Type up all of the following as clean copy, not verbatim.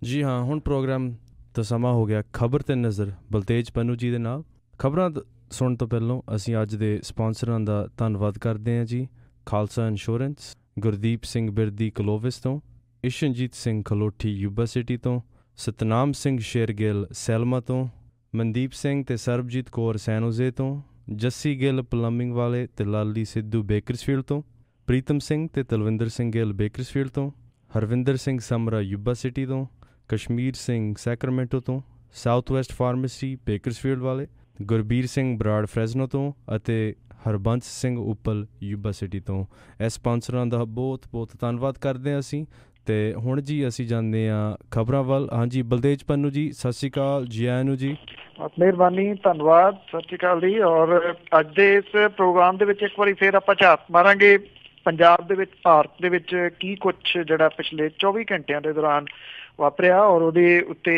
ਜੀ ਹਾਂ, ਹੁਣ ਪ੍ਰੋਗਰਾਮ ਦਾ ਸਮਾਂ ਹੋ ਗਿਆ ਖਬਰ ਤੇ ਨਜ਼ਰ ਬਲਤੇਜ ਪੰਨੂ ਜੀ ਦੇ ਨਾਲ। ਖਬਰਾਂ ਸੁਣਨ ਤੋਂ ਪਹਿਲਾਂ ਅਸੀਂ ਅੱਜ ਦੇ ਸਪਾਂਸਰਾਂ ਦਾ ਧੰਨਵਾਦ ਕਰਦੇ ਹਾਂ ਜੀ। ਖਾਲਸਾ ਇੰਸ਼ੋਰੈਂਸ, ਗੁਰਦੀਪ ਸਿੰਘ ਬਿਰਦੀ ਕਲੋਵਿਸ ਤੋਂ, ਇਸ਼ਨਜੀਤ ਸਿੰਘ ਖਲੋਠੀ ਯੂਬਾ ਸਿਟੀ ਤੋਂ, ਸਤਨਾਮ ਸਿੰਘ ਸ਼ੇਰਗਿੱਲ ਸੈਲਮਾ ਤੋਂ, ਮਨਦੀਪ ਸਿੰਘ ਤੇ ਸਰਬਜੀਤ ਕੌਰ ਸੈਨੋਜ਼ੇ ਤੋਂ, ਜੱਸੀ ਗਿੱਲ ਪਲੰਬਿੰਗ ਵਾਲੇ ਤੇ ਲਾਲੀ ਸਿੱਧੂ ਬੇਕਰਸਫੀਲਡ ਤੋਂ, ਪ੍ਰੀਤਮ ਸਿੰਘ ਤੇ ਤਲਵਿੰਦਰ ਸਿੰਘ ਗਿੱਲ ਬੇਕਰਸਫੀਲਡ ਤੋਂ, ਹਰਵਿੰਦਰ ਸਿੰਘ ਸਮਰਾ ਯੂਬਾ ਸਿਟੀ ਤੋਂ, ਕਸ਼ਮੀਰ ਸਿੰਘ ਸੈਕਰਮੈਂਟੋ ਤੋਂ, ਸਾਊਥ ਵੈਸਟ ਫਾਰਮੇਸੀ ਬੇਕਰਸਫੀਲਡ ਵਾਲੇ, ਗੁਰਬੀਰ ਸਿੰਘ ਬਰਾੜ ਫਰੈਜ਼ਨੋ ਤੋਂ ਅਤੇ ਹਰਬੰਸ ਸਿੰਘ ਉੱਪਲ ਯੂਬਾ ਸਿਟੀ ਤੋਂ। ਇਹ ਸਪਾਂਸਰਾਂ ਦਾ ਬਹੁਤ ਬਹੁਤ ਧੰਨਵਾਦ ਕਰਦੇ ਹਾਂ ਅਸੀਂ। ਅਤੇ ਹੁਣ ਜੀ ਅਸੀਂ ਜਾਂਦੇ ਹਾਂ ਖਬਰਾਂ ਵੱਲ। ਹਾਂਜੀ ਬਲਤੇਜ ਪੰਨੂ ਜੀ, ਸਤਿ ਸ਼੍ਰੀ ਅਕਾਲ, ਜੀ ਆਇਆਂ ਨੂੰ ਜੀ। ਮਿਹਰਬਾਨੀ, ਧੰਨਵਾਦ, ਸਤਿ ਸ਼੍ਰੀ ਅਕਾਲ ਜੀ। ਔਰ ਅੱਜ ਦੇ ਇਸ ਪ੍ਰੋਗਰਾਮ ਦੇ ਵਿੱਚ ਇੱਕ ਵਾਰੀ ਫਿਰ ਆਪਾਂ ਝਾਤ ਮਾਰਾਂਗੇ ਪੰਜਾਬ ਦੇ ਵਿੱਚ, ਭਾਰਤ ਦੇ ਵਿੱਚ ਕੀ ਕੁਛ ਜਿਹੜਾ ਪਿਛਲੇ 24 ਘੰਟਿਆਂ ਦੇ ਦੌਰਾਨ ਵਾਪਰਿਆ ਔਰ ਉਹਦੇ ਉੱਤੇ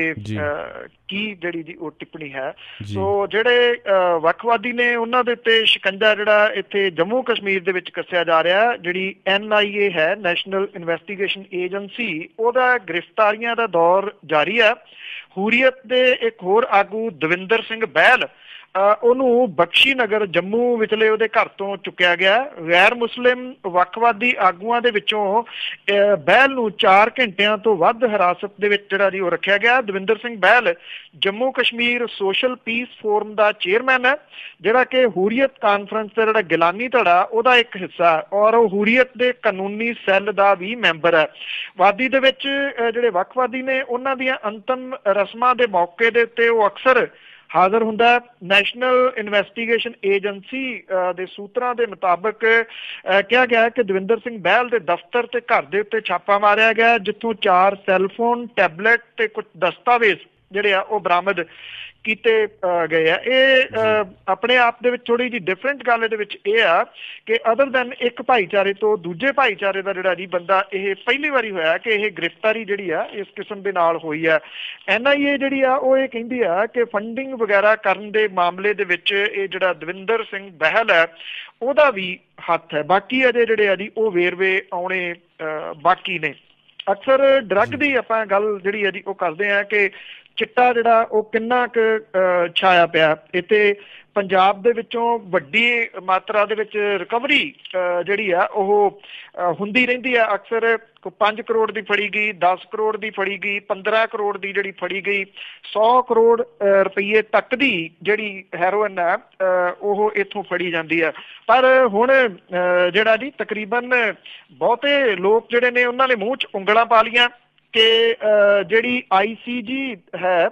ਕੀ ਜਿਹੜੀ ਜੀ ਉਹ ਟਿੱਪਣੀ ਹੈ। ਸੋ ਜਿਹੜੇ ਵੱਖਵਾਦੀ ਨੇ ਉਹਨਾਂ ਦੇ ਉੱਤੇ ਸ਼ਿਕੰਜਾ ਜਿਹੜਾ ਇੱਥੇ ਜੰਮੂ ਕਸ਼ਮੀਰ ਦੇ ਵਿੱਚ ਕੱਸਿਆ ਜਾ ਰਿਹਾ, ਜਿਹੜੀ NIA ਹੈ, ਨੈਸ਼ਨਲ ਇਨਵੈਸਟੀਗੇਸ਼ਨ ਏਜੰਸੀ, ਉਹਦਾ ਗ੍ਰਿਫਤਾਰੀਆਂ ਦਾ ਦੌਰ ਜਾਰੀ ਹੈ। ਹੁਰੀਅਤ ਦੇ ਇੱਕ ਹੋਰ ਆਗੂ ਦਵਿੰਦਰ ਸਿੰਘ ਬਹਿਲ, ਉਹਨੂੰ ਬਖਸ਼ੀ ਨਗਰ ਜੰਮੂ ਵਿਚਲੇ ਉਹਦੇ ਘਰ ਤੋਂ ਚੁੱਕਿਆ ਗਿਆ। ਗੈਰ ਮੁਸਲਿਮ ਵੱਖਵਾਦੀ ਆਗੂਆਂ ਦੇ ਵਿੱਚੋਂ ਬਹਿਲ ਨੂੰ 4 ਘੰਟਿਆਂ ਤੋਂ ਵੱਧ ਹਿਰਾਸਤ ਦੇ ਵਿੱਚ ਜਿਹੜਾ ਜੀ ਉਹ ਰੱਖਿਆ ਗਿਆ। Davinder Singh Behl Jammu Kashmir social peace forum ਦਾ ਚੇਅਰਮੈਨ ਹੈ, ਜਿਹੜਾ ਕਿ ਹੁਰੀਅਤ ਕਾਨਫਰੰਸ ਦਾ ਜਿਹੜਾ ਗਿਲਾਨੀ ਧੜਾ ਉਹਦਾ ਇੱਕ ਹਿੱਸਾ ਹੈ ਔਰ ਉਹ ਹੁਰੀਅਤ ਦੇ ਕਾਨੂੰਨੀ ਸੈੱਲ ਦਾ ਵੀ ਮੈਂਬਰ ਹੈ। ਵਾਦੀ ਦੇ ਵਿੱਚ ਜਿਹੜੇ ਵੱਖਵਾਦੀ ਨੇ ਉਹਨਾਂ ਦੀਆਂ ਅੰਤਮ ਰਸਮਾਂ ਦੇ ਮੌਕੇ ਦੇ ਉੱਤੇ ਉਹ ਅਕਸਰ ਹਾਜ਼ਰ ਹੁੰਦਾ। ਨੈਸ਼ਨਲ ਇਨਵੈਸਟੀਗੇਸ਼ਨ ਏਜੰਸੀ ਦੇ ਸੂਤਰਾਂ ਦੇ ਮੁਤਾਬਕ ਕਿਹਾ ਗਿਆ ਕਿ ਦਵਿੰਦਰ ਸਿੰਘ ਬਹਿਲ ਦੇ ਦਫ਼ਤਰ ਤੇ ਘਰ ਦੇ ਉੱਤੇ ਛਾਪਾ ਮਾਰਿਆ ਗਿਆ, ਜਿੱਥੋਂ 4 ਸੈੱਲਫੋਨ, ਟੈਬਲੇਟ ਤੇ ਕੁਝ ਦਸਤਾਵੇਜ਼ ਜਿਹੜੇ ਆ ਉਹ ਬਰਾਮਦ ਕੀਤੇ ਗਏ ਆ। ਇਹ ਆਪਣੇ ਆਪ ਦੇ ਵਿੱਚ ਥੋੜੀ ਜਿਹੀ ਡਿਫਰੈਂਟ ਗੱਲ ਇਹਦੇ ਵਿੱਚ ਇਹ ਆ ਕਿ ਅਦਰ ਦੈਨ ਇੱਕ ਭਾਈਚਾਰੇ ਤੋਂ ਦੂਜੇ ਭਾਈਚਾਰੇ ਦਾ ਜਿਹੜਾ ਜੀ ਬੰਦਾ, ਇਹ ਪਹਿਲੀ ਵਾਰੀ ਹੋਇਆ ਕਿ ਇਹ ਗ੍ਰਿਫਤਾਰੀ ਜਿਹੜੀ ਆ ਇਸ ਕਿਸਮ ਦੇ ਨਾਲ ਹੋਈ ਆ। NIA ਜਿਹੜੀ ਆ ਉਹ ਇਹ ਕਹਿੰਦੀ ਆ ਕਿ ਫੰਡਿੰਗ ਵਗੈਰਾ ਕਰਨ ਦੇ ਮਾਮਲੇ ਦੇ ਵਿੱਚ ਇਹ ਜਿਹੜਾ ਦਵਿੰਦਰ ਸਿੰਘ ਬਹਿਲ ਹੈ ਉਹਦਾ ਵੀ ਹੱਥ ਹੈ। ਬਾਕੀ ਅਜੇ ਜਿਹੜੇ ਆ ਜੀ ਉਹ ਵੇਰਵੇ ਆਉਣੇ ਬਾਕੀ ਨੇ। ਅਕਸਰ ਡਰੱਗ ਦੀ ਆਪਾਂ ਗੱਲ ਜਿਹੜੀ ਆ ਜੀ ਉਹ ਕਰਦੇ ਆ ਕਿ ਚਿੱਟਾ ਜਿਹੜਾ ਉਹ ਕਿੰਨਾ ਕੁ ਛਾਇਆ ਪਿਆ ਇੱਥੇ। ਪੰਜਾਬ ਦੇ ਵਿੱਚੋਂ ਵੱਡੀ ਮਾਤਰਾ ਦੇ ਵਿੱਚ ਰਿਕਵਰੀ ਜਿਹੜੀ ਆ ਉਹ ਹੁੰਦੀ ਰਹਿੰਦੀ ਆ। ਅਕਸਰ 5 ਕਰੋੜ ਦੀ ਫੜੀ ਗਈ, 10 ਕਰੋੜ ਦੀ ਫੜੀ ਗਈ, 15 ਕਰੋੜ ਦੀ ਜਿਹੜੀ ਫੜੀ ਗਈ, 100 ਕਰੋੜ ਰੁਪਈਏ ਤੱਕ ਦੀ ਜਿਹੜੀ ਹੈਰੋਇਨ ਹੈ ਉਹ ਇੱਥੋਂ ਫੜੀ ਜਾਂਦੀ ਹੈ। ਪਰ ਹੁਣ ਜਿਹੜਾ ਜੀ ਤਕਰੀਬਨ ਬਹੁਤੇ ਲੋਕ ਜਿਹੜੇ ਨੇ ਉਹਨਾਂ ਨੇ ਮੂੰਹ 'ਚ ਉਂਗਲਾਂ ਪਾ ਲਈਆਂ ਕਿ ਜਿਹੜੀ ICG ਹੈ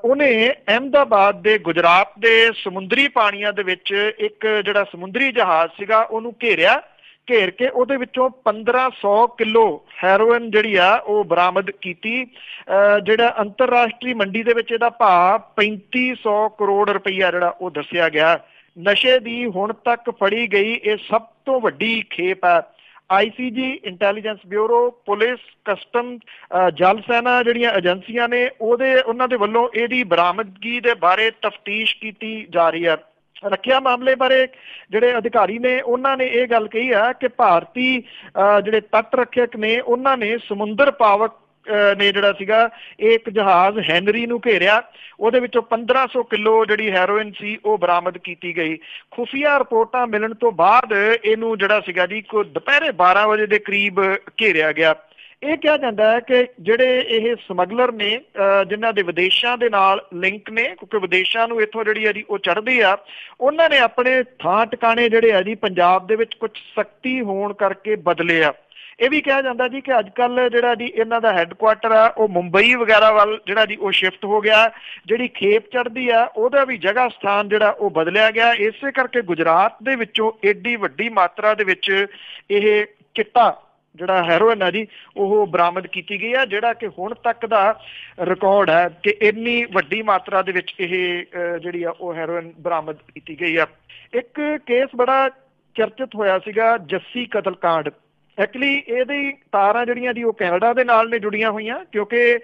ਉਹਨੇ ਅਹਿਮਦਾਬਾਦ ਦੇ ਗੁਜਰਾਤ ਦੇ ਸਮੁੰਦਰੀ ਪਾਣੀਆਂ ਦੇ ਵਿੱਚ ਇੱਕ ਜਿਹੜਾ ਸਮੁੰਦਰੀ ਜਹਾਜ਼ ਸੀਗਾ ਉਹਨੂੰ ਘੇਰ ਕੇ ਉਹਦੇ ਵਿੱਚੋਂ 1500 ਕਿਲੋ ਹੈਰੋਇਨ ਜਿਹੜੀ ਆ ਉਹ ਬਰਾਮਦ ਕੀਤੀ। ਜਿਹੜਾ ਅੰਤਰਰਾਸ਼ਟਰੀ ਮੰਡੀ ਦੇ ਵਿੱਚ ਇਹਦਾ ਭਾਅ 3500 ਕਰੋੜ ਰੁਪਈਆ ਜਿਹੜਾ ਉਹ ਦੱਸਿਆ ਗਿਆ। ਨਸ਼ੇ ਦੀ ਹੁਣ ਤੱਕ ਫੜੀ ਗਈ ਇਹ ਸਭ ਤੋਂ ਵੱਡੀ ਖੇਪ ਹੈ। ICG, intelligence bureau, police, custom, ਜਲ ਸੈਨਾ ਜਿਹੜੀਆਂ ਏਜੰਸੀਆਂ ਨੇ ਉਹਨਾਂ ਦੇ ਵੱਲੋਂ ਇਹਦੀ ਬਰਾਮਦਗੀ ਦੇ ਬਾਰੇ ਤਫਤੀਸ਼ ਕੀਤੀ ਜਾ ਰਹੀ ਹੈ। ਰੱਖਿਆ ਮਾਮਲੇ ਬਾਰੇ ਜਿਹੜੇ ਅਧਿਕਾਰੀ ਨੇ ਉਹਨਾਂ ਨੇ ਇਹ ਗੱਲ ਕਹੀ ਆ ਕਿ ਭਾਰਤੀ ਜਿਹੜੇ ਤੱਟ ਰੱਖਿਅਕ ਨੇ ਉਹਨਾਂ ਨੇ ਸਮੁੰਦਰ ਪਾਵਕ ਨੇ ਜਿਹੜਾ ਸੀਗਾ ਇੱਕ ਜਹਾਜ਼ ਹੈਨਰੀ ਨੂੰ ਘੇਰਿਆ, ਉਹਦੇ ਵਿੱਚੋਂ 1500 ਕਿਲੋ ਜਿਹੜੀ ਹੈਰੋਇਨ ਸੀ ਉਹ ਬਰਾਮਦ ਕੀਤੀ ਗਈ। ਖੁਫੀਆ ਰਿਪੋਰਟਾਂ ਮਿਲਣ ਤੋਂ ਬਾਅਦ ਇਹਨੂੰ ਜਿਹੜਾ ਸੀਗਾ ਜੀ ਦੁਪਹਿਰੇ 12 ਵਜੇ ਦੇ ਕਰੀਬ ਘੇਰਿਆ ਗਿਆ। ਇਹ ਕਿਹਾ ਜਾਂਦਾ ਹੈ ਕਿ ਜਿਹੜੇ ਇਹ ਸਮਗਲਰ ਨੇ ਜਿਨ੍ਹਾਂ ਦੇ ਵਿਦੇਸ਼ਾਂ ਦੇ ਨਾਲ ਲਿੰਕ ਨੇ, ਕਿਉਂਕਿ ਵਿਦੇਸ਼ਾਂ ਨੂੰ ਇੱਥੋਂ ਜਿਹੜੀ ਹੈ ਜੀ ਉਹ ਚੜ੍ਹਦੀ ਆ, ਉਹਨਾਂ ਨੇ ਆਪਣੇ ਥਾਂ ਟਿਕਾਣੇ ਜਿਹੜੇ ਆ ਜੀ ਪੰਜਾਬ ਦੇ ਵਿੱਚ ਕੁਝ ਸਖਤੀ ਹੋਣ ਕਰਕੇ ਬਦਲੇ ਆ। ਇਹ ਵੀ ਕਿਹਾ ਜਾਂਦਾ ਜੀ ਕਿ ਅੱਜ ਕੱਲ੍ਹ ਜਿਹੜਾ ਜੀ ਇਹਨਾਂ ਦਾ ਹੈੱਡਕੁਆਟਰ ਆ ਉਹ ਮੁੰਬਈ ਵਗੈਰਾ ਵੱਲ ਜਿਹੜਾ ਜੀ ਉਹ ਸ਼ਿਫਟ ਹੋ ਗਿਆ। ਜਿਹੜੀ ਖੇਪ ਚੜ੍ਹਦੀ ਆ ਉਹਦਾ ਵੀ ਜਗ੍ਹਾ ਸਥਾਨ ਜਿਹੜਾ ਉਹ ਬਦਲਿਆ ਗਿਆ। ਇਸੇ ਕਰਕੇ ਗੁਜਰਾਤ ਦੇ ਵਿੱਚੋਂ ਏਡੀ ਵੱਡੀ ਮਾਤਰਾ ਦੇ ਵਿੱਚ ਇਹ ਚਿੱਟਾ ਜਿਹੜਾ ਹੈਰੋਇਨ ਆ ਜੀ ਉਹ ਬਰਾਮਦ ਕੀਤੀ ਗਈ ਆ, ਜਿਹੜਾ ਕਿ ਹੁਣ ਤੱਕ ਦਾ ਰਿਕਾਰਡ ਹੈ ਕਿ ਇੰਨੀ ਵੱਡੀ ਮਾਤਰਾ ਦੇ ਵਿੱਚ ਇਹ ਜਿਹੜੀ ਆ ਉਹ ਹੈਰੋਇਨ ਬਰਾਮਦ ਕੀਤੀ ਗਈ ਆ। ਇੱਕ ਕੇਸ ਬੜਾ ਚਰਚਿਤ ਹੋਇਆ ਸੀਗਾ, ਜੱਸੀ ਕਤਲकांड। ਐਕਚੁਅਲੀ ਇਹਦੀ ਤਾਰਾਂ ਜਿਹੜੀਆਂ ਜੀ ਉਹ ਕੈਨੇਡਾ ਦੇ ਨਾਲ ਨੇ ਜੁੜੀਆਂ ਹੋਈਆਂ, ਕਿਉਂਕਿ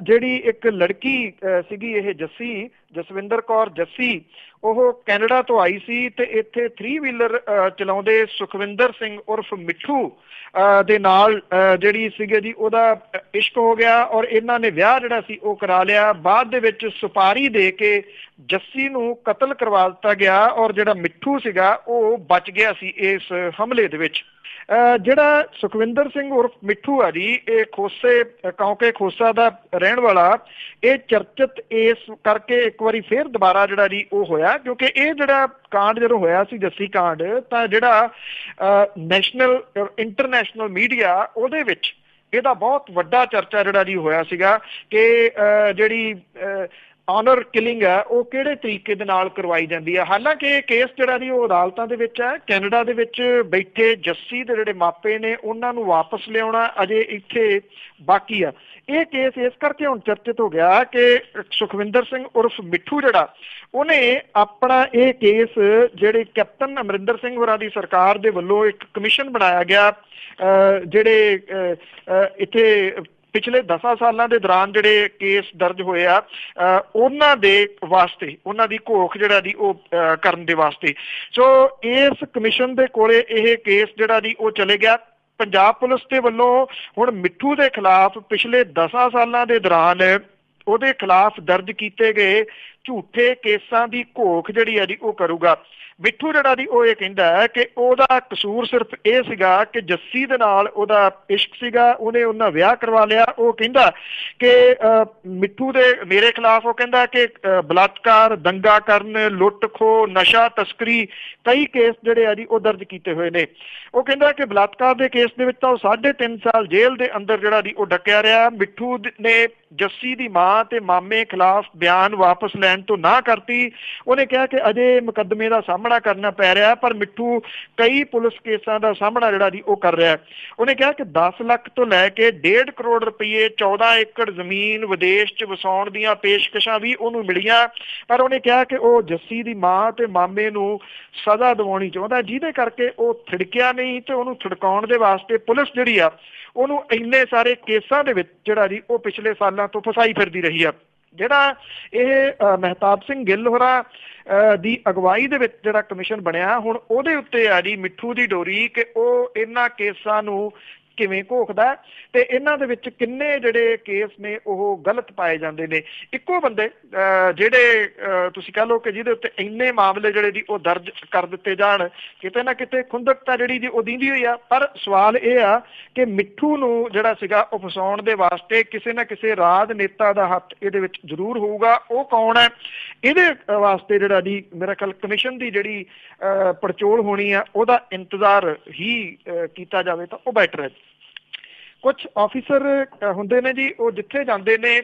ਜਿਹੜੀ ਇੱਕ ਲੜਕੀ ਸੀਗੀ ਇਹ ਜੱਸੀ ਜਸਵਿੰਦਰ ਕੌਰ ਜੱਸੀ ਉਹ ਕੈਨੇਡਾ ਤੋਂ ਆਈ ਸੀ ਤੇ ਇੱਥੇ 3 ਵੀਲਰ ਚਲਾਉਂਦੇ ਸੁਖਵਿੰਦਰ ਸਿੰਘ ਉਰਫ ਮਿੱਠੂ ਦੇ ਨਾਲ ਜਿਹੜੀ ਸੀਗੇ ਜੀ ਉਹਦਾ ਇਸ਼ਕ ਹੋ ਗਿਆ ਔਰ ਇਹਨਾਂ ਨੇ ਵਿਆਹ ਜਿਹੜਾ ਸੀ ਉਹ ਕਰਾ ਲਿਆ। ਬਾਅਦ ਦੇ ਵਿੱਚ ਸੁਪਾਰੀ ਦੇ ਕੇ ਜੱਸੀ ਨੂੰ ਕਤਲ ਕਰਵਾ ਦਿੱਤਾ ਗਿਆ ਔਰ ਜਿਹੜਾ ਮਿੱਠੂ ਸੀਗਾ ਉਹ ਬਚ ਗਿਆ ਸੀ ਇਸ ਹਮਲੇ ਦੇ ਵਿੱਚ। ਜਿਹੜਾ ਸੁਖਵਿੰਦਰ ਸਿੰਘ ਉਰਫ ਮਿੱਠੂ ਆ ਜੀ ਇਹ ਕੌਂਕੇ ਖੋਸਾ ਦਾ ਰਹਿਣ ਵਾਲਾ, ਇਹ ਚਰਚਿਤ ਇਸ ਕਰਕੇ ਇੱਕ ਵਾਰੀ ਫੇਰ ਦੁਬਾਰਾ ਜਿਹੜਾ ਜੀ ਉਹ ਹੋਇਆ ਕਿਉਂਕਿ ਇਹ ਜਿਹੜਾ ਕਾਂਡ ਜਦੋਂ ਹੋਇਆ ਸੀ ਜੱਸੀ ਕਾਂਡ ਤਾਂ ਜਿਹੜਾ ਇੰਟਰਨੈਸ਼ਨਲ ਮੀਡੀਆ ਉਹਦੇ ਵਿੱਚ ਇਹਦਾ ਬਹੁਤ ਵੱਡਾ ਚਰਚਾ ਜਿਹੜਾ ਜੀ ਹੋਇਆ ਸੀਗਾ ਕਿ ਜਿਹੜੀ ਆਨਰ ਕਿਲਿੰਗ ਹੈ ਉਹ ਕਿਹੜੇ ਤਰੀਕੇ ਦੇ ਨਾਲ ਕਰਵਾਈ ਜਾਂਦੀ ਹੈ। ਹਾਲਾਂਕਿ ਇਹ ਕੇਸ ਜਿਹੜਾ ਜੀ ਉਹ ਅਦਾਲਤਾਂ ਦੇ ਵਿੱਚ ਹੈ। ਕੈਨੇਡਾ ਦੇ ਵਿੱਚ ਬੈਠੇ ਜੱਸੀ ਦੇ ਜਿਹੜੇ ਮਾਪੇ ਨੇ ਉਹਨਾਂ ਨੂੰ ਵਾਪਸ ਲਿਆਉਣਾ ਅਜੇ ਇੱਥੇ ਬਾਕੀ ਆ। ਇਹ ਕੇਸ ਇਸ ਕਰਕੇ ਹੁਣ ਚਰਚਿਤ ਹੋ ਗਿਆ ਕਿ ਸੁਖਵਿੰਦਰ ਸਿੰਘ ਉਰਫ ਮਿੱਠੂ ਜਿਹੜਾ ਉਹਨੇ ਆਪਣਾ ਇਹ ਕੇਸ ਜਿਹੜੇ ਕੈਪਟਨ ਅਮਰਿੰਦਰ ਸਿੰਘ ਹੋਰਾਂ ਦੀ ਸਰਕਾਰ ਦੇ ਵੱਲੋਂ ਇੱਕ ਕਮਿਸ਼ਨ ਬਣਾਇਆ ਗਿਆ ਜਿਹੜੇ ਇੱਥੇ ਪਿਛਲੇ 10 ਸਾਲਾਂ ਦੇ ਦੌਰਾਨ ਜਿਹੜੇ ਕੇਸ ਦਰਜ ਹੋਏ ਆ ਉਹਨਾਂ ਦੇ ਵਾਸਤੇ, ਉਹਨਾਂ ਦੀ ਘੋਖ ਜਿਹੜਾ ਦੀ ਉਹ ਕਰਨ ਦੇ ਵਾਸਤੇ। ਸੋ ਇਸ ਕਮਿਸ਼ਨ ਦੇ ਕੋਲੇ ਇਹ ਕੇਸ ਜਿਹੜਾ ਦੀ ਉਹ ਚਲੇ ਗਿਆ। ਪੰਜਾਬ ਪੁਲਿਸ ਦੇ ਵੱਲੋਂ ਹੁਣ ਮਿੱਠੂ ਦੇ ਖਿਲਾਫ ਪਿਛਲੇ 10 ਸਾਲਾਂ ਦੇ ਦੌਰਾਨ ਉਹਦੇ ਖਿਲਾਫ ਦਰਜ ਕੀਤੇ ਗਏ ਝੂਠੇ ਕੇਸਾਂ ਦੀ ਘੋਖ ਜਿਹੜੀ ਹੈ ਜੀ ਉਹ ਕਰੂਗਾ। ਮਿੱਠੂ ਜਿਹੜਾ ਦੀ ਉਹ ਇਹ ਕਹਿੰਦਾ ਹੈ ਕਿ ਉਹਦਾ ਕਸੂਰ ਸਿਰਫ ਇਹ ਸੀਗਾ ਕਿ ਜੱਸੀ ਦੇ ਨਾਲ ਉਹਦਾ ਇਸ਼ਕ ਸੀਗਾ, ਉਹਨੇ ਉਹਨਾਂ ਵਿਆਹ ਕਰਵਾ ਲਿਆ। ਉਹ ਕਹਿੰਦਾ ਕਿ ਮਿੱਠੂ ਦੇ ਮੇਰੇ ਖਿਲਾਫ ਉਹ ਕਹਿੰਦਾ ਕਿ ਬਲਾਤਕਾਰ, ਦੰਗਾ ਕਰਨ, ਲੁੱਟ ਖੋਹ, ਨਸ਼ਾ ਤਸਕਰੀ ਕਈ ਕੇਸ ਜਿਹੜੇ ਆ ਜੀ ਉਹ ਦਰਜ ਕੀਤੇ ਹੋਏ ਨੇ। ਉਹ ਕਹਿੰਦਾ ਕਿ ਬਲਾਤਕਾਰ ਦੇ ਕੇਸ ਦੇ ਵਿੱਚ ਤਾਂ ਉਹ 3.5 ਸਾਲ ਜੇਲ੍ਹ ਦੇ ਅੰਦਰ ਜਿਹੜਾ ਦੀ ਉਹ ਡੱਕਿਆ ਰਿਹਾ। ਮਿੱਠੂ ਨੇ ਜੱਸੀ ਦੀ ਮਾਂ ਤੇ ਮਾਮੇ ਖਿਲਾਫ ਬਿਆਨ ਵਾਪਸ ਲੈਣ ਤੋਂ ਨਾ ਕਰਤੀ। ਉਹਨੇ ਕਿਹਾ ਕਿ ਅਜੇ ਮੁਕੱਦਮੇ ਦਾ ਸਾਹਮਣਾ ਕਰਨਾ ਪੈ ਰਿਹਾ ਪਰ ਮਿੱਠੂ ਕਈ ਪੁਲਿਸ ਕੇਸਾਂ ਦਾ ਸਾਹਮਣਾ ਜਿਹੜਾ ਦੀ ਉਹ ਕਰ ਰਿਹਾ। ਉਹਨੇ ਕਿਹਾ ਕਿ 10 ਲੱਖ ਤੋਂ ਲੈ ਕੇ 1.5 ਕਰੋੜ ਰੁਪਏ 14 ਏਕੜ ਜ਼ਮੀਨ ਵਿਦੇਸ਼ 'ਚ ਵਸਾਉਣ ਦੀਆਂ ਪੇਸ਼ਕਸ਼ਾਂ ਵੀ ਉਹਨੂੰ ਮਿਲੀਆਂ ਪਰ ਉਹਨੇ ਕਿਹਾ ਕਿ ਉਹ ਜੱਸੀ ਦੀ ਮਾਂ ਤੇ ਮਾਮੇ ਨੂੰ ਸਜ਼ਾ ਦਿਵਾਉਣੀ ਚਾਹੁੰਦਾ ਜਿਹਦੇ ਕਰਕੇ ਉਹ ਥਿੜਕਿਆ ਨਹੀਂ ਤੇ ਉਹਨੂੰ ਥਿੜਕਾਉਣ ਦੇ ਵਾਸਤੇ ਪੁਲਿਸ ਜਿਹੜੀ ਆ ਉਹਨੂੰ ਇੰਨੇ ਸਾਰੇ ਕੇਸਾਂ ਦੇ ਵਿੱਚ ਜਿਹੜਾ ਜੀ ਉਹ ਪਿਛਲੇ ਸਾਲਾਂ ਤੋਂ ਫਸਾਈ ਫਿਰਦੀ ਰਹੀ ਆ। ਜਿਹੜਾ ਇਹ ਮਹਿਤਾਬ ਸਿੰਘ ਗਿੱਲ ਹੋਰਾਂ ਦੀ ਅਗਵਾਈ ਦੇ ਵਿੱਚ ਜਿਹੜਾ ਕਮਿਸ਼ਨ ਬਣਿਆ ਹੁਣ ਉਹਦੇ ਉੱਤੇ ਆ ਜੀ ਮਿੱਠੂ ਦੀ ਡੋਰੀ ਕਿ ਉਹ ਇਹਨਾਂ ਕੇਸਾਂ ਨੂੰ ਕਿਵੇਂ ਘੋਖਦਾ ਤੇ ਇਹਨਾਂ ਦੇ ਵਿੱਚ ਕਿੰਨੇ ਜਿਹੜੇ ਕੇਸ ਨੇ ਉਹ ਗਲਤ ਪਾਏ ਜਾਂਦੇ ਨੇ। ਇੱਕੋ ਬੰਦੇ ਜਿਹੜੇ ਤੁਸੀਂ ਕਹਿ ਲਓ ਕਿ ਜਿਹਦੇ ਉੱਤੇ ਇੰਨੇ ਮਾਮਲੇ ਜਿਹੜੇ ਦੀ ਉਹ ਦਰਜ ਕਰ ਦਿੱਤੇ ਜਾਣ, ਕਿਤੇ ਨਾ ਕਿਤੇ ਖੁੰਦਕਤਾ ਜਿਹੜੀ ਦੀ ਉਹ ਦਿੰਦੀ ਹੋਈ ਆ। ਪਰ ਸਵਾਲ ਇਹ ਆ ਕਿ ਮਿੱਠੂ ਨੂੰ ਜਿਹੜਾ ਸੀਗਾ ਉਹ ਫਸਾਉਣ ਦੇ ਵਾਸਤੇ ਕਿਸੇ ਨਾ ਕਿਸੇ ਰਾਜਨੇਤਾ ਦਾ ਹੱਥ ਇਹਦੇ ਵਿੱਚ ਜ਼ਰੂਰ ਹੋਊਗਾ। ਉਹ ਕੌਣ ਹੈ ਇਹਦੇ ਵਾਸਤੇ ਜਿਹੜਾ ਦੀ ਮੇਰਾ ਖਿਆਲ ਕਮਿਸ਼ਨ ਦੀ ਜਿਹੜੀ ਪੜਚੋਲ ਹੋਣੀ ਆ ਉਹਦਾ ਇੰਤਜ਼ਾਰ ਹੀ ਕੀਤਾ ਜਾਵੇ ਤਾਂ ਉਹ ਬੈਟਰ ਹੈ। ਕੁਛ ਆਫਿਸਰ ਹੁੰਦੇ ਨੇ ਜੀ ਉਹ ਜਿੱਥੇ ਜਾਂਦੇ ਨੇ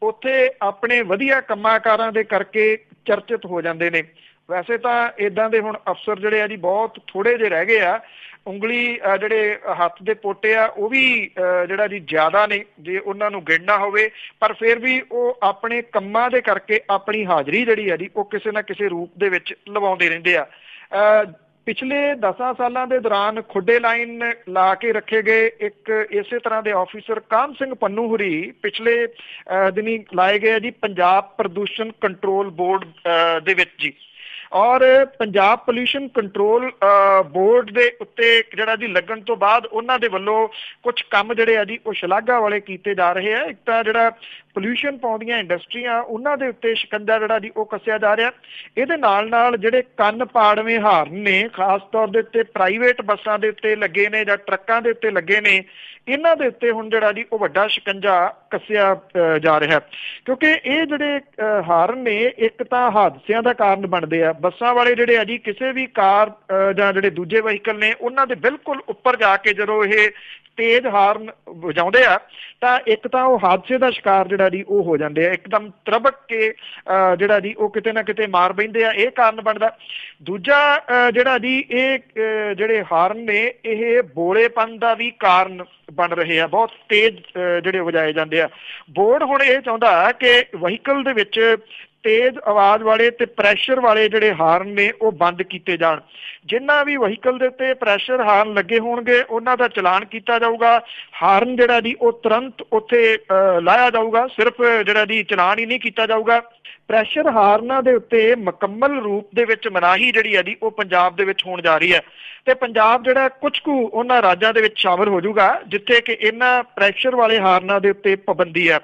ਉੱਥੇ ਆਪਣੇ ਵਧੀਆ ਕੰਮਾਂ ਕਾਰਾਂ ਦੇ ਕਰਕੇ ਚਰਚਿਤ ਹੋ ਜਾਂਦੇ ਨੇ। ਵੈਸੇ ਤਾਂ ਇਦਾਂ ਦੇ ਹੁਣ ਅਫਸਰ ਜਿਹੜੇ ਆ ਜੀ ਬਹੁਤ ਥੋੜੇ ਜਿਹੇ ਰਹਿ ਗਏ ਆ। ਉਂਗਲੀ ਜਿਹੜੇ ਹੱਥ ਦੇ ਪੋਟੇ ਆ ਉਹ ਵੀ ਜਿਹੜਾ ਜੀ ਜ਼ਿਆਦਾ ਨੇ ਜੇ ਉਹਨਾਂ ਨੂੰ ਗਿਣਨਾ ਹੋਵੇ ਪਰ ਫਿਰ ਵੀ ਉਹ ਆਪਣੇ ਕੰਮਾਂ ਦੇ ਕਰਕੇ ਆਪਣੀ ਹਾਜ਼ਰੀ ਜਿਹੜੀ ਆ ਜੀ ਉਹ ਕਿਸੇ ਨਾ ਕਿਸੇ ਰੂਪ ਦੇ ਵਿੱਚ ਲਵਾਉਂਦੇ ਰਹਿੰਦੇ ਆ। ਪਿਛਲੇ 10 ਸਾਲਾਂ ਦੇ ਦੌਰਾਨ ਖੁੱਡੇ ਲਾਈਨ ਲਾ ਕੇ ਰੱਖੇ ਗਏ ਇੱਕ ਇਸੇ ਤਰ੍ਹਾਂ ਦੇ ਆਫਿਸਰ ਕਾਹਨ ਸਿੰਘ ਪੰਨੂ ਹੁਰੀ ਪਿਛਲੇ ਦਿਨੀ ਲਾਏ ਗਏ ਜੀ ਪੰਜਾਬ ਪ੍ਰਦੂਸ਼ਣ ਕੰਟਰੋਲ ਬੋਰਡ ਦੇ ਵਿੱਚ ਜੀ। ਔਰ ਪੰਜਾਬ ਪੋਲਿਊਸ਼ਨ ਕੰਟਰੋਲ ਬੋਰਡ ਦੇ ਉੱਤੇ ਜਿਹੜਾ ਜੀ ਲੱਗਣ ਤੋਂ ਬਾਅਦ ਉਹਨਾਂ ਦੇ ਵੱਲੋਂ ਕੁਝ ਕੰਮ ਜਿਹੜੇ ਆ ਜੀ ਉਹ ਸ਼ਲਾਘਾ ਵਾਲੇ ਕੀਤੇ ਜਾ ਰਹੇ ਆ। ਇੱਕ ਤਾਂ ਜਿਹੜਾ ਪੋਲਿਊਸ਼ਨ ਪਾਉਂਦੀਆਂ ਇੰਡਸਟਰੀਆਂ ਉਹਨਾਂ ਦੇ ਉੱਤੇ ਸ਼ਿਕੰਜਾ ਜਿਹੜਾ ਜੀ ਉਹ ਕੱਸਿਆ ਜਾ ਰਿਹਾ। ਇਹਦੇ ਨਾਲ ਨਾਲ ਜਿਹੜੇ ਕੰਨ ਪਾੜਵੇਂ ਹਾਰਨ ਨੇ ਖਾਸ ਤੌਰ ਦੇ ਉੱਤੇ ਪ੍ਰਾਈਵੇਟ ਬੱਸਾਂ ਦੇ ਉੱਤੇ ਲੱਗੇ ਨੇ ਜਾਂ ਟਰੱਕਾਂ ਦੇ ਉੱਤੇ ਲੱਗੇ ਨੇ ਇਹਨਾਂ ਦੇ ਉੱਤੇ ਹੁਣ ਜਿਹੜਾ ਜੀ ਉਹ ਵੱਡਾ ਸ਼ਿਕੰਜਾ ਕੱਸਿਆ ਜਾ ਰਿਹਾ ਕਿਉਂਕਿ ਇਹ ਜਿਹੜੇ ਹਾਰਨ ਨੇ ਇੱਕ ਤਾਂ ਹਾਦਸਿਆਂ ਦਾ ਕਾਰਨ ਬਣਦੇ ਆ। ਬੱਸਾਂ ਵਾਲੇ ਜਿਹੜੇ ਆ ਜੀ ਕਿਸੇ ਵੀ ਕਾਰ ਜਾਂ ਜਿਹੜੇ ਦੂਜੇ ਵਹੀਕਲ ਨੇ ਉਹਨਾਂ ਦੇ ਬਿਲਕੁਲ ਉੱਪਰ ਜਾ ਕੇ ਜਦੋਂ ਇਹ ਤੇਜ਼ ਹਾਰਨ ਵਜਾਉਂਦੇ ਆ ਤਾਂ ਇੱਕ ਤਾਂ ਉਹ ਹਾਦਸੇ ਦਾ ਸ਼ਿਕਾਰ ਜਿਹੜਾ ਜੀ ਉਹ ਹੋ ਜਾਂਦੇ ਆ, ਇੱਕਦਮ ਤਰਬਕ ਕੇ ਜਿਹੜਾ ਜੀ ਉਹ ਕਿਤੇ ਨਾ ਕਿਤੇ ਮਾਰ ਬਹਿੰਦੇ ਆ, ਇਹ ਕਾਰਨ ਬਣਦਾ। ਦੂਜਾ ਜਿਹੜਾ ਜੀ ਇਹ ਜਿਹੜੇ ਹਾਰਨ ਨੇ ਇਹ ਬੋਲੇਪਨ ਦਾ ਵੀ ਕਾਰਨ ਬਣ ਰਹੇ ਆ, ਬਹੁਤ ਤੇਜ਼ ਜਿਹੜੇ ਵਜਾਏ ਜਾਂਦੇ ਆ। ਬੋਰਡ ਹੁਣ ਇਹ ਚਾਹੁੰਦਾ ਕਿ ਵਹੀਕਲ ਦੇ ਵਿੱਚ ਤੇਜ਼ ਆਵਾਜ਼ ਵਾਲੇ ਤੇ ਪ੍ਰੈਸ਼ਰ ਵਾਲੇ ਜਿਹੜੇ ਹਾਰਨ ਨੇ ਉਹ ਬੰਦ ਕੀਤੇ ਜਾਣ। ਜਿੰਨਾ ਵੀ ਵਹੀਕਲ ਦੇ ਉੱਤੇ ਪ੍ਰੈਸ਼ਰ ਹਾਰਨ ਲੱਗੇ ਹੋਣਗੇ ਉਹਨਾਂ ਦਾ ਚਲਾਨ ਕੀਤਾ ਜਾਊਗਾ। ਹਾਰਨ ਜਿਹੜਾ ਜੀ ਉਹ ਤੁਰੰਤ ਉੱਥੇ ਲਾਇਆ ਜਾਊਗਾ, ਸਿਰਫ ਜਿਹੜਾ ਜੀ ਚਲਾਨ ਹੀ ਨਹੀਂ ਕੀਤਾ ਜਾਊਗਾ। ਪ੍ਰੈਸ਼ਰ ਹਾਰਨਾਂ ਦੇ ਉੱਤੇ ਮੁਕੰਮਲ ਰੂਪ ਦੇ ਵਿੱਚ ਮਨਾਹੀ ਜਿਹੜੀ ਹੈ ਜੀ ਉਹ ਪੰਜਾਬ ਦੇ ਵਿੱਚ ਹੋਣ ਜਾ ਰਹੀ ਹੈ ਤੇ ਪੰਜਾਬ ਜਿਹੜਾ ਕੁਝ ਕੁ ਉਹਨਾਂ ਰਾਜਾਂ ਦੇ ਵਿੱਚ ਸ਼ਾਮਲ ਹੋ ਜਾਊਗਾ ਜਿੱਥੇ ਕਿ ਇਹਨਾਂ ਪ੍ਰੈਸ਼ਰ ਵਾਲੇ ਹਾਰਨਾਂ ਦੇ ਉੱਤੇ ਪਾਬੰਦੀ ਹੈ।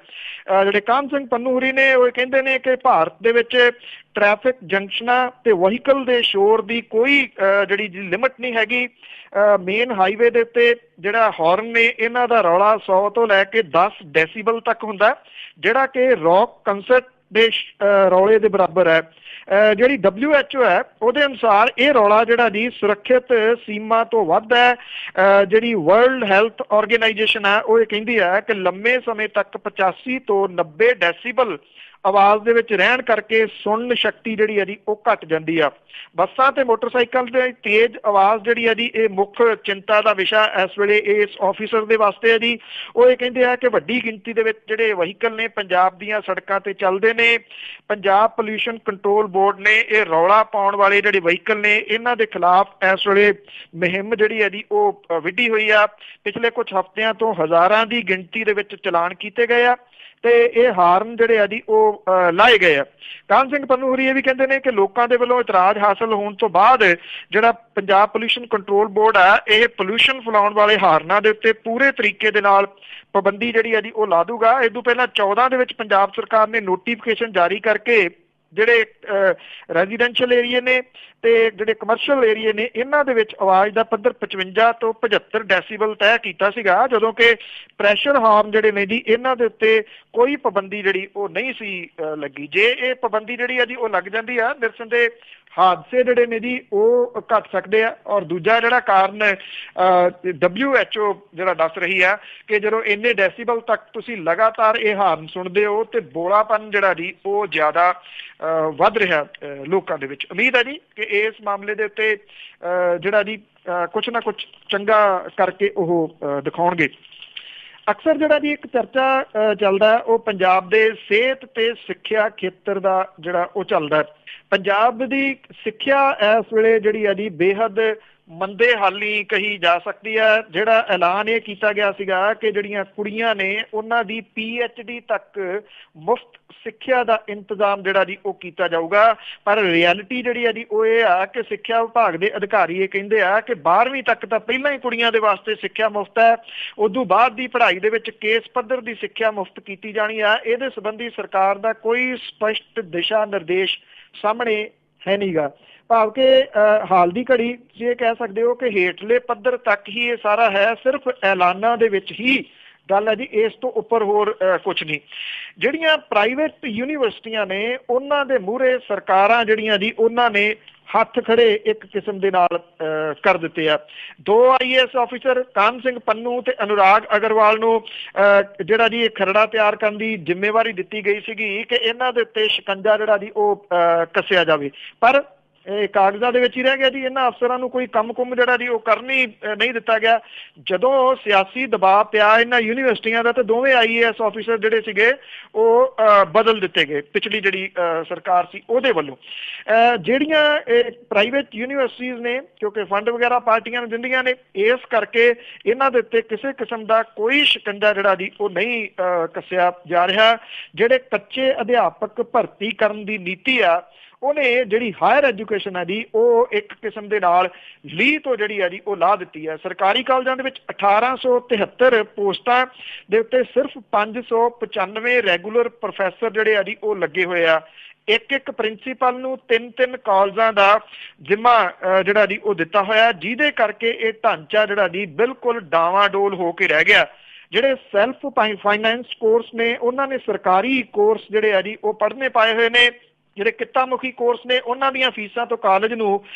ਜਿਹੜੇ ਕਾਹਨ ਸਿੰਘ ਪੰਨੂ ਹੋਰੀ ਨੇ ਉਹ ਕਹਿੰਦੇ ਨੇ ਕਿ ਭਾਰਤ ਦੇ ਵਿੱਚ ਟ੍ਰੈਫਿਕ ਜੰਕਸ਼ਨਾਂ ਤੇ ਵਹੀਕਲ ਦੇ ਸ਼ੋਰ ਦੀ ਕੋਈ ਜਿਹੜੀ ਲਿਮਿਟ ਨਹੀਂ ਹੈਗੀ। ਮੇਨ ਹਾਈਵੇ ਦੇ ਉੱਤੇ ਜਿਹੜਾ ਹਾਰਨ ਨੇ ਇਹਨਾਂ ਦਾ ਰੌਲਾ 100 ਤੋਂ ਲੈ ਕੇ 10 ਡੈਸੀਬਲ ਤੱਕ ਹੁੰਦਾ ਜਿਹੜਾ ਕਿ ਰੌਕ ਕੰਸਰਟ ਦੇ ਰੌਲੇ ਦੇ ਬਰਾਬਰ ਹੈ। ਜਿਹੜੀ WHO ਹੈ ਉਹਦੇ ਅਨੁਸਾਰ ਇਹ ਰੌਲਾ ਜਿਹੜਾ ਜੀ ਸੁਰੱਖਿਅਤ ਸੀਮਾ ਤੋਂ ਵੱਧ ਹੈ। ਜਿਹੜੀ ਵਰਲਡ ਹੈਲਥ ਆਰਗੇਨਾਈਜੇਸ਼ਨ ਹੈ ਉਹ ਇਹ ਕਹਿੰਦੀ ਹੈ ਕਿ ਲੰਮੇ ਸਮੇਂ ਤੱਕ 85 ਤੋਂ 90 ਡੈਸੀਬਲ ਆਵਾਜ਼ ਦੇ ਵਿੱਚ ਰਹਿਣ ਕਰਕੇ ਸੁਣਨ ਸ਼ਕਤੀ ਜਿਹੜੀ ਹੈ ਜੀ ਉਹ ਘਟ ਜਾਂਦੀ ਆ। ਬੱਸਾਂ ਤੇ ਮੋਟਰਸਾਈਕਲ ਦੇ ਤੇਜ਼ ਆਵਾਜ਼ ਜਿਹੜੀ ਹੈ ਜੀ ਇਹ ਮੁੱਖ ਚਿੰਤਾ ਦਾ ਵਿਸ਼ਾ ਇਸ ਵੇਲੇ ਇਸ ਆਫੀਸਰ ਦੇ ਵਾਸਤੇ ਹੈ ਜੀ। ਉਹ ਇਹ ਕਹਿੰਦੇ ਆ ਕਿ ਵੱਡੀ ਗਿਣਤੀ ਦੇ ਵਿੱਚ ਜਿਹੜੇ ਵਹੀਕਲ ਨੇ ਪੰਜਾਬ ਦੀਆਂ ਸੜਕਾਂ ਤੇ ਚੱਲਦੇ ਨੇ। ਪੰਜਾਬ ਪੋਲਿਊਸ਼ਨ ਕੰਟਰੋਲ ਬੋਰਡ ਨੇ ਇਹ ਰੌਲਾ ਪਾਉਣ ਵਾਲੇ ਜਿਹੜੇ ਵਹੀਕਲ ਨੇ ਇਹਨਾਂ ਦੇ ਖਿਲਾਫ ਇਸ ਵੇਲੇ ਮੁਹਿੰਮ ਜਿਹੜੀ ਹੈ ਜੀ ਉਹ ਵਿੱਢੀ ਹੋਈ ਆ। ਪਿਛਲੇ ਕੁਝ ਹਫ਼ਤਿਆਂ ਤੋਂ ਹਜ਼ਾਰਾਂ ਦੀ ਗਿਣਤੀ ਦੇ ਵਿੱਚ ਚਲਾਨ ਕੀਤੇ ਗਏ ਆ ਤੇ ਇਹ ਹਾਰਨ ਜਿਹੜੇ ਆ ਜੀ ਉਹ ਲਾਏ ਗਏ ਆ। ਕਾਹਨ ਸਿੰਘ ਪੰਨੂ ਹੋਰੀ ਇਹ ਵੀ ਕਹਿੰਦੇ ਨੇ ਕਿ ਲੋਕਾਂ ਦੇ ਵੱਲੋਂ ਇਤਰਾਜ਼ ਹਾਸਲ ਹੋਣ ਤੋਂ ਬਾਅਦ ਜਿਹੜਾ ਪੰਜਾਬ ਪੋਲਿਊਸ਼ਨ ਕੰਟਰੋਲ ਬੋਰਡ ਆ ਇਹ ਪੋਲਿਊਸ਼ਨ ਫੈਲਾਉਣ ਵਾਲੇ ਹਾਰਨਾਂ ਦੇ ਉੱਤੇ ਪੂਰੇ ਤਰੀਕੇ ਦੇ ਨਾਲ ਪਾਬੰਦੀ ਜਿਹੜੀ ਆ ਜੀ ਉਹ ਲਾ ਦੂਗਾ। ਇਸ ਤੋਂ ਪਹਿਲਾਂ 14 ਦੇ ਵਿੱਚ ਪੰਜਾਬ ਸਰਕਾਰ ਨੇ ਨੋਟੀਫਿਕੇਸ਼ਨ ਜਾਰੀ ਕਰਕੇ ਜਿਹੜੇ ਰੈਜ਼ੀਡੈਂਸ਼ੀਅਲ ਏਰੀਏ ਨੇ ਤੇ ਜਿਹੜੇ ਕਮਰਸ਼ੀਅਲ ਏਰੀਏ ਨੇ ਇਹਨਾਂ ਦੇ ਵਿੱਚ ਆਵਾਜ਼ ਦਾ ਪੱਧਰ 55 ਤੋਂ 75 ਡੈਸੀਬਲ ਤੈਅ ਕੀਤਾ ਸੀਗਾ ਜਦੋਂ ਕਿ ਪ੍ਰੈਸ਼ਰ ਹਾਰਨ ਜਿਹੜੇ ਨੇ ਜੀ ਇਹਨਾਂ ਦੇ ਉੱਤੇ ਕੋਈ ਪਾਬੰਦੀ ਜਿਹੜੀ ਉਹ ਨਹੀਂ ਸੀ ਲੱਗੀ। ਜੇ ਇਹ ਪਾਬੰਦੀ ਜਿਹੜੀ ਆ ਜੀ ਉਹ ਲੱਗ ਜਾਂਦੀ ਆ ਨਿਰਸੰਦੇਹ ਹਾਦਸੇ ਜਿਹੜੇ ਨੇ ਜੀ ਉਹ ਘਟ ਸਕਦੇ ਆ। ਔਰ ਦੂਜਾ ਜਿਹੜਾ ਕਾਰਨ WHO ਜਿਹੜਾ ਦੱਸ ਰਹੀ ਆ ਕਿ ਜਦੋਂ ਇੰਨੇ ਡੈਸੀਬਲ ਤੱਕ ਤੁਸੀਂ ਲਗਾਤਾਰ ਇਹ ਹਾਰਨ ਸੁਣਦੇ ਹੋ ਤੇ ਬੋਲਾਪਨ ਜਿਹੜਾ ਜੀ ਉਹ ਜ਼ਿਆਦਾ ਵੱਧ ਰਿਹਾ ਲੋਕਾਂ ਦੇ ਵਿੱਚ। ਉਮੀਦ ਹੈ ਜੀ ਕਿ ਇਸ ਮਾਮਲੇ ਦੇ ਉੱਤੇ ਜਿਹੜਾ ਜੀ ਕੁਛ ਨਾ ਕੁਛ ਚੰਗਾ ਕਰਕੇ ਉਹ ਦਿਖਾਉਣਗੇ। ਅਕਸਰ ਜਿਹੜਾ ਜੀ ਇੱਕ ਚਰਚਾ ਚੱਲਦਾ ਉਹ ਪੰਜਾਬ ਦੇ ਸਿਹਤ ਤੇ ਸਿੱਖਿਆ ਖੇਤਰ ਦਾ ਜਿਹੜਾ ਉਹ ਚੱਲਦਾ। ਪੰਜਾਬ ਦੀ ਸਿੱਖਿਆ ਇਸ ਵੇਲੇ ਜਿਹੜੀ ਆ ਜੀ ਬੇਹੱਦ ਮੰਦੇ ਹਾਲੀ ਕਹੀ ਜਾ ਸਕਦੀ ਹੈ। ਜਿਹੜਾ ਐਲਾਨ ਇਹ ਕੀਤਾ ਗਿਆ ਸੀਗਾ ਕਿ ਜਿਹੜੀਆਂ ਕੁੜੀਆਂ ਨੇ ਉਹਨਾਂ ਦੀ PhD ਤੱਕ ਮੁਫਤ ਸਿੱਖਿਆ ਦਾ ਇੰਤਜ਼ਾਮ ਜਿਹੜਾ ਜੀ ਉਹ ਕੀਤਾ ਜਾਊਗਾ ਪਰ ਰਿਐਲਿਟੀ ਜਿਹੜੀ ਆ ਜੀ ਉਹ ਇਹ ਆ ਕਿ ਸਿੱਖਿਆ ਵਿਭਾਗ ਦੇ ਅਧਿਕਾਰੀ ਇਹ ਕਹਿੰਦੇ ਆ ਕਿ 12ਵੀਂ ਤੱਕ ਤਾਂ ਪਹਿਲਾਂ ਹੀ ਕੁੜੀਆਂ ਦੇ ਵਾਸਤੇ ਸਿੱਖਿਆ ਮੁਫਤ ਹੈ। ਉਦੋਂ ਬਾਅਦ ਦੀ ਪੜ੍ਹਾਈ ਦੇ ਵਿੱਚ ਕੇਸ ਪੱਧਰ ਦੀ ਸਿੱਖਿਆ ਮੁਫਤ ਕੀਤੀ ਜਾਣੀ ਆ। ਇਹਦੇ ਸੰਬੰਧੀ ਸਰਕਾਰ ਦਾ ਕੋਈ ਸਪਸ਼ਟ ਦਿਸ਼ਾ ਨਿਰਦੇਸ਼ ਸਾਹਮਣੇ ਹੈ ਨਹੀਂਗਾ। ਭਾਵ ਕਿ ਹਾਲ ਦੀ ਘੜੀ ਤੁਸੀਂ ਇਹ ਕਹਿ ਸਕਦੇ ਹੋ ਕਿ ਹੇਠਲੇ ਪੱਧਰ ਤੱਕ ਹੀ ਇਹ ਸਾਰਾ ਹੈ। ਸਿਰਫ ਐਲਾਨਾਂ ਦੇ ਵਿੱਚ ਹੀ ਗੱਲ ਹੈ ਜੀ, ਇਸ ਤੋਂ ਉੱਪਰ ਹੋਰ ਕੁਛ ਨਹੀਂ। ਜਿਹੜੀਆਂ ਪ੍ਰਾਈਵੇਟ ਯੂਨੀਵਰਸਿਟੀਆਂ ਨੇ ਉਹਨਾਂ ਦੇ ਮੂਹਰੇ ਸਰਕਾਰਾਂ ਜਿਹੜੀਆਂ ਜੀ ਉਹਨਾਂ ਨੇ ਹੱਥ ਖੜੇ ਇੱਕ ਕਿਸਮ ਦੇ ਨਾਲ ਕਰ ਦਿੱਤੇ ਆ। 2 IAS ਆਫੀਸਰ ਕਾਹਨ ਸਿੰਘ ਪੰਨੂ ਤੇ ਅਨੁਰਾਗ ਅਗਰਵਾਲ ਨੂੰ ਜਿਹੜਾ ਜੀ ਇਹ ਖਰੜਾ ਤਿਆਰ ਕਰਨ ਦੀ ਜ਼ਿੰਮੇਵਾਰੀ ਦਿੱਤੀ ਗਈ ਸੀਗੀ ਕਿ ਇਹਨਾਂ ਦੇ ਉੱਤੇ ਸ਼ਿਕੰਜਾ ਜਿਹੜਾ ਜੀ ਉਹ ਕੱਸਿਆ ਜਾਵੇ ਪਰ ਇਹ ਕਾਗਜ਼ਾਂ ਦੇ ਵਿੱਚ ਹੀ ਰਹਿ ਗਿਆ ਜੀ। ਇਹਨਾਂ ਅਫਸਰਾਂ ਨੂੰ ਕੋਈ ਕੰਮ ਜਿਹੜਾ ਜੀ ਉਹ ਕਰਨੀ ਨਹੀਂ ਦਿੱਤਾ ਗਿਆ। ਜਦੋਂ ਸਿਆਸੀ ਦਬਾਅ ਪਿਆ ਇਹਨਾਂ ਯੂਨੀਵਰਸਿਟੀਆਂ ਦਾ ਤਾਂ ਦੋਵੇਂ IAS ਆਫੀਸਰ ਜਿਹੜੇ ਸੀਗੇ ਉਹ ਬਦਲ ਦਿੱਤੇ ਗਏ ਪਿਛਲੀ ਜਿਹੜੀ ਸਰਕਾਰ ਸੀ ਉਹਦੇ ਵੱਲੋਂ। ਜਿਹੜੀਆਂ ਪ੍ਰਾਈਵੇਟ ਯੂਨੀਵਰਸਿਟੀਜ਼ ਨੇ ਕਿਉਂਕਿ ਫੰਡ ਵਗੈਰਾ ਪਾਰਟੀਆਂ ਨੂੰ ਦਿੰਦੀਆਂ ਨੇ ਇਸ ਕਰਕੇ ਇਹਨਾਂ ਦੇ ਉੱਤੇ ਕਿਸੇ ਕਿਸਮ ਦਾ ਕੋਈ ਸ਼ਿਕੰਜਾ ਜਿਹੜਾ ਜੀ ਉਹ ਨਹੀਂ ਕੱਸਿਆ ਜਾ ਰਿਹਾ। ਜਿਹੜੇ ਕੱਚੇ ਅਧਿਆਪਕ ਭਰਤੀ ਕਰਨ ਦੀ ਨੀਤੀ ਆ ਉਹਨੇ ਜਿਹੜੀ ਹਾਇਰ ਐਜੂਕੇਸ਼ਨ ਹੈ ਜੀ ਉਹ ਇੱਕ ਕਿਸਮ ਦੇ ਨਾਲ ਲੀਹ ਤੋਂ ਜਿਹੜੀ ਹੈ ਜੀ ਉਹ ਲਾ ਦਿੱਤੀ ਹੈ। ਸਰਕਾਰੀ ਕਾਲਜਾਂ ਦੇ ਵਿੱਚ 1873 ਪੋਸਟਾਂ ਦੇ ਉੱਤੇ ਸਿਰਫ 595 ਰੈਗੂਲਰ ਪ੍ਰੋਫੈਸਰ ਜਿਹੜੇ ਆ ਜੀ ਉਹ ਲੱਗੇ ਹੋਏ ਆ। ਇੱਕ ਪ੍ਰਿੰਸੀਪਲ ਨੂੰ 3 ਕਾਲਜਾਂ ਦਾ ਜ਼ਿੰਮਾ ਜਿਹੜਾ ਜੀ ਉਹ ਦਿੱਤਾ ਹੋਇਆ ਜਿਹਦੇ ਕਰਕੇ ਇਹ ਢਾਂਚਾ ਜਿਹੜਾ ਜੀ ਬਿਲਕੁਲ ਡਾਵਾਂਡੋਲ ਹੋ ਕੇ ਰਹਿ ਗਿਆ। ਜਿਹੜੇ ਸੈਲਫ ਫਾਈਨੈਂਸ ਕੋਰਸ ਨੇ ਉਹਨਾਂ ਨੇ ਸਰਕਾਰੀ ਕੋਰਸ ਜਿਹੜੇ ਆ ਜੀ ਉਹ ਪੜ੍ਹਨੇ ਪਾਏ ਹੋਏ ਨੇ। ਜਿਹੜੇ ਕਿੱਤਾ ਮੁਖੀ ਕੋਰਸ ਨੇ ਉਹਨਾਂ ਦੀਆਂ ਫੀਸਾਂ ਤੋਂ ਕਾਲਜ ਨੂੰ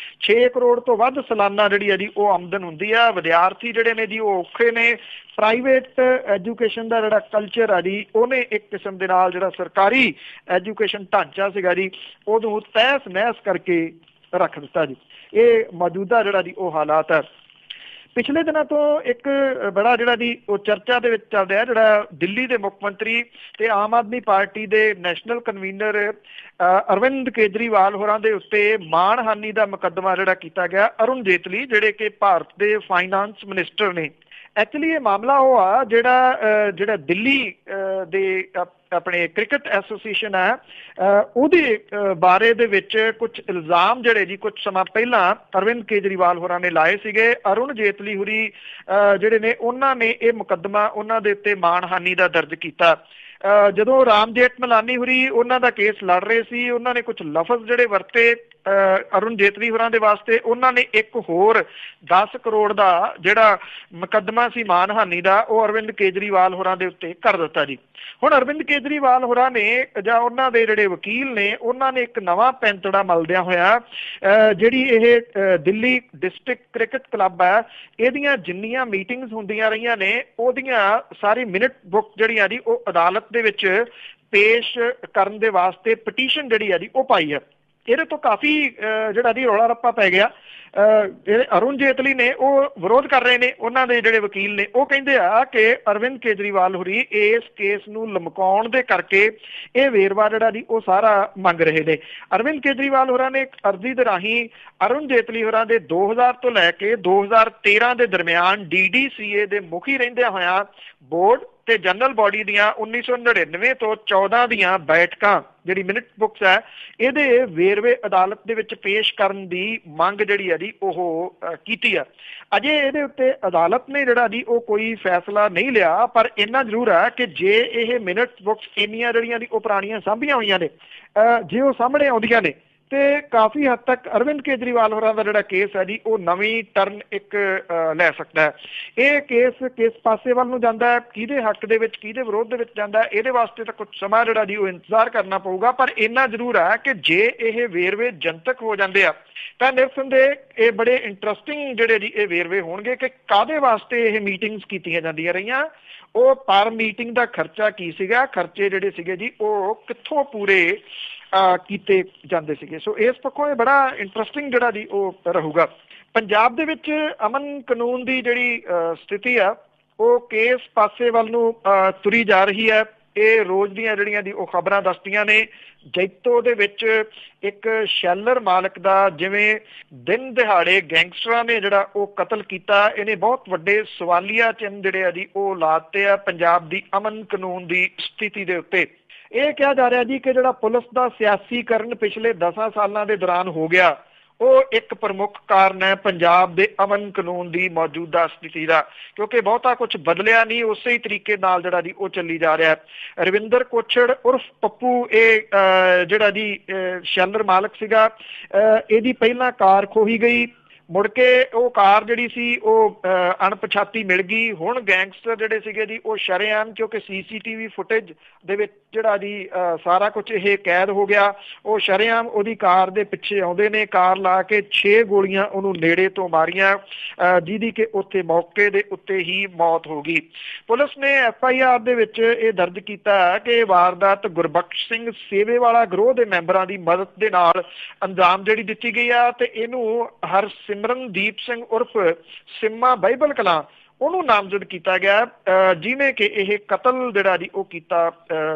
6 ਕਰੋੜ ਤੋਂ ਵੱਧ ਸਾਲਾਨਾ ਜਿਹੜੀ ਹੈ ਜੀ ਉਹ ਆਮਦਨ ਹੁੰਦੀ ਆ। ਵਿਦਿਆਰਥੀ ਜਿਹੜੇ ਨੇ ਜੀ ਉਹ ਔਖੇ ਨੇ। ਪ੍ਰਾਈਵੇਟ ਐਜੂਕੇਸ਼ਨ ਦਾ ਜਿਹੜਾ ਕਲਚਰ ਆ ਜੀ ਉਹਨੇ ਇੱਕ ਕਿਸਮ ਦੇ ਨਾਲ ਜਿਹੜਾ ਸਰਕਾਰੀ ਐਜੂਕੇਸ਼ਨ ਢਾਂਚਾ ਸੀਗਾ ਜੀ ਉਹਨੂੰ ਤਹਿਸ ਨਹਿਸ ਕਰਕੇ ਰੱਖ ਦਿੱਤਾ ਜੀ। ਇਹ ਮੌਜੂਦਾ ਜਿਹੜਾ ਜੀ ਉਹ ਹਾਲਾਤ ਹੈ। ਪਿਛਲੇ ਦਿਨਾਂ ਤੋਂ ਇੱਕ ਬੜਾ ਜਿਹੜਾ ਜੀ ਉਹ ਚਰਚਾ ਦੇ ਵਿੱਚ ਚੱਲ ਰਿਹਾ ਜਿਹੜਾ ਦਿੱਲੀ ਦੇ ਮੁੱਖ ਮੰਤਰੀ ਤੇ ਆਮ ਆਦਮੀ ਪਾਰਟੀ ਦੇ ਨੈਸ਼ਨਲ ਕਨਵੀਨਰ ਅਰਵਿੰਦ ਕੇਜਰੀਵਾਲ ਹੋਰਾਂ ਦੇ ਉੱਤੇ ਮਾਣਹਾਨੀ ਦਾ ਮੁਕੱਦਮਾ ਜਿਹੜਾ ਕੀਤਾ ਗਿਆ। ਅਰੁਣ ਜੇਤਲੀ ਜਿਹੜੇ ਕਿ ਭਾਰਤ ਦੇ ਫਾਈਨਾਂਸ ਮਿਨਿਸਟਰ ਨੇ एक्चुअली ये मामला वो आ ਜਿਹੜਾ ਦਿੱਲੀ ਦੇ ਆਪਣੇ ਕ੍ਰਿਕਟ ਐਸੋਸੀਏਸ਼ਨ ਹੈ ਉਹਦੇ ਬਾਰੇ ਦੇ ਵਿੱਚ ਕੁਝ ਇਲਜ਼ਾਮ ਜਿਹੜੇ ਜੀ ਕੁਝ ਸਮਾਂ ਪਹਿਲਾਂ ਅਰਵਿੰਦ ਕੇਜਰੀਵਾਲ ਹੋਰਾਂ ਨੇ ਲਾਏ ਸੀਗੇ। ਅਰੁਣ ਜੇਤਲੀ ਹੋਰੀ ਜਿਹੜੇ ਨੇ ਉਹਨਾਂ ਨੇ ਇਹ ਮੁਕੱਦਮਾ ਉਹਨਾਂ ਦੇ ਉੱਤੇ ਮਾਣਹਾਨੀ ਦਾ ਦਰਜ ਕੀਤਾ। ਜਦੋਂ ਰਾਮ ਜੇਠ ਮਲਾਨੀ ਹੋਰੀ ਉਹਨਾਂ ਦਾ ਕੇਸ ਲੜ ਰਹੇ ਸੀ, ਉਹਨਾਂ ਨੇ ਕੁਝ ਲਫ਼ਜ਼ ਜਿਹੜੇ ਵਰਤੇ ਅਰੁਣ ਜੇਤਲੀ ਹੋਰਾਂ ਦੇ ਵਾਸਤੇ, ਉਹਨਾਂ ਨੇ ਇੱਕ ਹੋਰ 10 ਕਰੋੜ ਦਾ ਜਿਹੜਾ ਮੁਕੱਦਮਾ ਸੀ ਮਾਨਹਾਨੀ ਦਾ ਉਹ ਅਰਵਿੰਦ ਕੇਜਰੀਵਾਲ ਹੋਰਾਂ ਦੇ ਉੱਤੇ ਕਰ ਦਿੱਤਾ ਜੀ। ਹੁਣ ਅਰਵਿੰਦ ਕੇਜਰੀਵਾਲ ਹੋਰਾਂ ਨੇ ਜਾਂ ਉਹਨਾਂ ਦੇ ਜਿਹੜੇ ਵਕੀਲ ਨੇ ਉਹਨਾਂ ਨੇ ਇੱਕ ਨਵਾਂ ਪੈਂਤੜਾ ਮਲਦਿਆਂ ਹੋਇਆ ਜਿਹੜੀ ਇਹ ਦਿੱਲੀ ਡਿਸਟ੍ਰਿਕਟ ਕ੍ਰਿਕਟ ਕਲੱਬ ਹੈ ਇਹਦੀਆਂ ਜਿੰਨੀਆਂ ਮੀਟਿੰਗਸ ਹੁੰਦੀਆਂ ਰਹੀਆਂ ਨੇ ਉਹਦੀਆਂ ਸਾਰੀ ਮਿੰਟ ਬੁੱਕ ਜਿਹੜੀਆਂ ਜੀ ਉਹ ਅਦਾਲਤ ਦੇ ਵਿੱਚ ਪੇਸ਼ ਕਰਨ ਦੇ ਵਾਸਤੇ ਪਟੀਸ਼ਨ ਜਿਹੜੀ ਆ ਜੀ ਉਹ ਪਾਈ ਹੈ। ਇਹਦੇ ਤੋਂ ਕਾਫੀ ਜਿਹੜਾ ਜੀ ਰੌਲਾ ਰੱਪਾ ਪੈ ਗਿਆ। ਜਿਹੜੇ ਅਰੁਣ ਜੇਤਲੀ ਨੇ ਉਹ ਵਿਰੋਧ ਕਰ ਰਹੇ ਨੇ, ਉਹਨਾਂ ਦੇ ਜਿਹੜੇ ਵਕੀਲ ਨੇ ਉਹ ਕਹਿੰਦੇ ਆ ਕਿ ਅਰਵਿੰਦ ਕੇਜਰੀਵਾਲ ਹੋਰੀ ਇਸ ਕੇਸ ਨੂੰ ਲਮਕਾਉਣ ਦੇ ਕਰਕੇ ਇਹ ਵੇਰਵਾ ਜਿਹੜਾ ਜੀ ਉਹ ਸਾਰਾ ਮੰਗ ਰਹੇ ਨੇ। ਅਰਵਿੰਦ ਕੇਜਰੀਵਾਲ ਹੋਰਾਂ ਨੇ ਇੱਕ ਅਰਜ਼ੀ ਦੇ ਰਾਹੀਂ ਅਰੁਣ ਜੇਤਲੀ ਹੋਰਾਂ ਦੇ 2000 ਤੋਂ ਲੈ ਕੇ 2013 ਦੇ ਦਰਮਿਆਨ DDCA ਦੇ ਮੁਖੀ ਰਹਿੰਦਿਆਂ ਹੋਇਆਂ ਬੋਰਡ ਤੇ ਜਨਰਲ ਬੋਡੀ ਦੀਆਂ 1999 ਤੋਂ 14 ਦੀਆਂ ਬੈਠਕਾਂ ਜਿਹੜੀ ਮਿੰਟ ਬੁੱਕਸ ਹੈ ਇਹਦੇ ਵੇਰਵੇ ਅਦਾਲਤ ਦੇ ਵਿੱਚ ਪੇਸ਼ ਕਰਨ ਦੀ ਮੰਗ ਜਿਹੜੀ ਹੈ ਜੀ ਉਹ ਕੀਤੀ ਆ। ਅਜੇ ਇਹਦੇ ਉੱਤੇ ਅਦਾਲਤ ਨੇ ਜਿਹੜਾ ਜੀ ਉਹ ਕੋਈ ਫੈਸਲਾ ਨਹੀਂ ਲਿਆ, ਪਰ ਇੰਨਾ ਜ਼ਰੂਰ ਹੈ ਕਿ ਜੇ ਇਹ ਮਿੰਟ ਬੁੱਕਸ ਇੰਨੀਆਂ ਜਿਹੜੀਆਂ ਦੀ ਉਹ ਪੁਰਾਣੀਆਂ ਸਾਂਭੀਆਂ ਹੋਈਆਂ ਨੇ ਜੇ ਉਹ ਸਾਹਮਣੇ ਆਉਂਦੀਆਂ ਨੇ ਤੇ ਕਾਫੀ ਹੱਦ ਤੱਕ ਅਰਵਿੰਦ ਕੇਜਰੀਵਾਲ ਹੋਰਾਂ ਦਾ ਜਿਹੜਾ ਕੇਸ ਹੈ ਜੀ ਉਹ ਨਵੀਂ ਟਰਨ ਇੱਕ ਲੈ ਸਕਦਾ ਹੈ। ਇਹ ਕੇਸ ਕਿਸ ਪਾਸੇ ਵੱਲ ਨੂੰ ਜਾਂਦਾ ਹੈ, ਕਿਹਦੇ ਹੱਕ ਦੇ ਵਿੱਚ ਕਿਹਦੇ ਵਿਰੋਧ ਦੇ ਵਿੱਚ ਜਾਂਦਾ ਹੈ, ਇਹਦੇ ਵਾਸਤੇ ਤਾਂ ਕੁਝ ਸਮਾਂ ਜਿਹੜਾ ਜੀ ਉਹ ਇੰਤਜ਼ਾਰ ਕਰਨਾ ਪਊਗਾ। ਪਰ ਇੰਨਾ ਜ਼ਰੂਰ ਹੈ ਕਿ ਜੇ ਇਹ ਵੇਰਵੇ ਜਨਤਕ ਹੋ ਜਾਂਦੇ ਆ ਤਾਂ ਨਿਰਸੰਦੇਹ ਇਹ ਬੜੇ ਇੰਟਰਸਟਿੰਗ ਜਿਹੜੇ ਜੀ ਇਹ ਵੇਰਵੇ ਹੋਣਗੇ ਕਿ ਕਾਹਦੇ ਵਾਸਤੇ ਇਹ ਮੀਟਿੰਗਸ ਕੀਤੀਆਂ ਜਾਂਦੀਆਂ ਰਹੀਆਂ, ਉਹ ਪਰ ਮੀਟਿੰਗ ਦਾ ਖਰਚਾ ਕੀ ਸੀਗਾ, ਖਰਚੇ ਜਿਹੜੇ ਸੀਗੇ ਜੀ ਉਹ ਕਿੱਥੋਂ ਪੂਰੇ ਕੀਤੇ ਜਾਂਦੇ ਸੀਗੇ। ਸੋ ਇਸ ਪੱਖੋਂ ਇਹ ਬੜਾ ਇੰਟਰਸਟਿੰਗ ਜਿਹੜਾ ਜੀ ਉਹ ਰਹੂਗਾ। ਪੰਜਾਬ ਦੇ ਵਿੱਚ ਅਮਨ ਕਾਨੂੰਨ ਦੀ ਜਿਹੜੀ ਸਥਿਤੀ ਆ ਉਹ ਕਿਸ ਪਾਸੇ ਵੱਲ ਨੂੰ ਤੁਰੀ ਜਾ ਰਹੀ ਹੈ, ਇਹ ਰੋਜ਼ ਦੀਆਂ ਜਿਹੜੀਆਂ ਦੀ ਉਹ ਖਬਰਾਂ ਦੱਸਦੀਆਂ ਨੇ। ਜੈਤੋ ਦੇ ਵਿੱਚ ਇੱਕ ਸ਼ੈਲਰ ਮਾਲਕ ਦਾ ਜਿਵੇਂ ਦਿਨ ਦਿਹਾੜੇ ਗੈਂਗਸਟਰਾਂ ਨੇ ਜਿਹੜਾ ਉਹ ਕਤਲ ਕੀਤਾ, ਇਹਨੇ ਬਹੁਤ ਵੱਡੇ ਸਵਾਲੀਆ ਚਿੰਨ੍ਹ ਜਿਹੜੇ ਆ ਜੀ ਉਹ ਲਾਤੇ ਆ ਪੰਜਾਬ ਦੀ ਅਮਨ ਕਾਨੂੰਨ ਦੀ ਸਥਿਤੀ ਦੇ ਉੱਤੇ। ਇਹ ਕਿਹਾ ਜਾ ਰਿਹਾ ਜੀ ਕਿ ਜਿਹੜਾ ਪੁਲਿਸ ਦਾ ਸਿਆਸੀਕਰਨ ਪਿਛਲੇ 10 ਸਾਲਾਂ ਦੇ ਦੌਰਾਨ ਹੋ ਗਿਆ ਉਹ ਇੱਕ ਪ੍ਰਮੁੱਖ ਕਾਰਨ ਹੈ ਪੰਜਾਬ ਦੇ ਅਮਨ ਕਾਨੂੰਨ ਦੀ ਮੌਜੂਦਾ ਸਥਿਤੀ ਦਾ, ਕਿਉਂਕਿ ਬਹੁਤਾ ਕੁਝ ਬਦਲਿਆ ਨਹੀਂ, ਉਸੇ ਹੀ ਤਰੀਕੇ ਨਾਲ ਜਿਹੜਾ ਜੀ ਉਹ ਚੱਲੀ ਜਾ ਰਿਹਾ। ਰਵਿੰਦਰ ਕੋਛੜ ਉਰਫ ਪੱਪੂ ਇਹ ਜਿਹੜਾ ਜੀ ਸ਼ੈਲਰ ਮਾਲਕ ਸੀਗਾ, ਇਹਦੀ ਪਹਿਲਾਂ ਕਾਰ ਖੋਹੀ ਗਈ, ਮੁੜ ਕੇ ਉਹ ਕਾਰ ਜਿਹੜੀ ਸੀ ਉਹ ਅਣਪਛਾਤੀ ਮਿਲ ਗਈ। ਹੁਣ ਗੈਂਗਸਟਰ ਜਿਹੜੇ ਸੀਗੇ ਜੀ ਉਹ ਸ਼ਰੇਆਮ, ਕਿਉਂਕਿ CCTV ਫੁਟੇਜ ਦੇ ਵਿੱਚ ਜਿਹੜਾ ਜੀ ਸਾਰਾ ਕੁਝ ਇਹ ਕੈਦ ਹੋ ਗਿਆ, ਉਹ ਸ਼ਰੇਆਮ ਉਹਦੀ ਕਾਰ ਦੇ ਪਿੱਛੇ ਆਉਂਦੇ ਨੇ, ਕਾਰ ਲਾ ਕੇ 6 ਗੋਲੀਆਂ ਉਹਨੂੰ ਨੇੜੇ ਤੋਂ ਮਾਰੀਆਂ ਜਿਹਦੀ ਕਿ ਉੱਥੇ ਮੌਕੇ ਦੇ ਉੱਤੇ ਹੀ ਮੌਤ ਹੋ ਗਈ। ਪੁਲਿਸ ਨੇ FIR ਦੇ ਵਿੱਚ ਇਹ ਦਰਜ ਕੀਤਾ ਕਿ ਇਹ ਵਾਰਦਾਤ ਗੁਰਬਖਸ਼ ਸਿੰਘ ਸੇਵੇਵਾਲਾ ਗਰੋਹ ਦੇ ਮੈਂਬਰਾਂ ਦੀ ਮਦਦ ਦੇ ਨਾਲ ਅੰਜਾਮ ਜਿਹੜੀ ਦਿੱਤੀ ਗਈ ਆ ਤੇ ਇਹਨੂੰ ਹਰਸਿਮਰਨਦੀਪ ਸਿੰਘ ਉਰਫ ਸਿੰਮਾ ਬਾਈਬਲ ਕਲਾਂ ਉਹਨੂੰ ਨਾਮਜ਼ਦ ਕੀਤਾ ਗਿਆ ਜਿਹਨੇ ਕਿ ਇਹ ਕਤਲ ਜਿਹੜਾ ਜੀ ਉਹ ਕੀਤਾ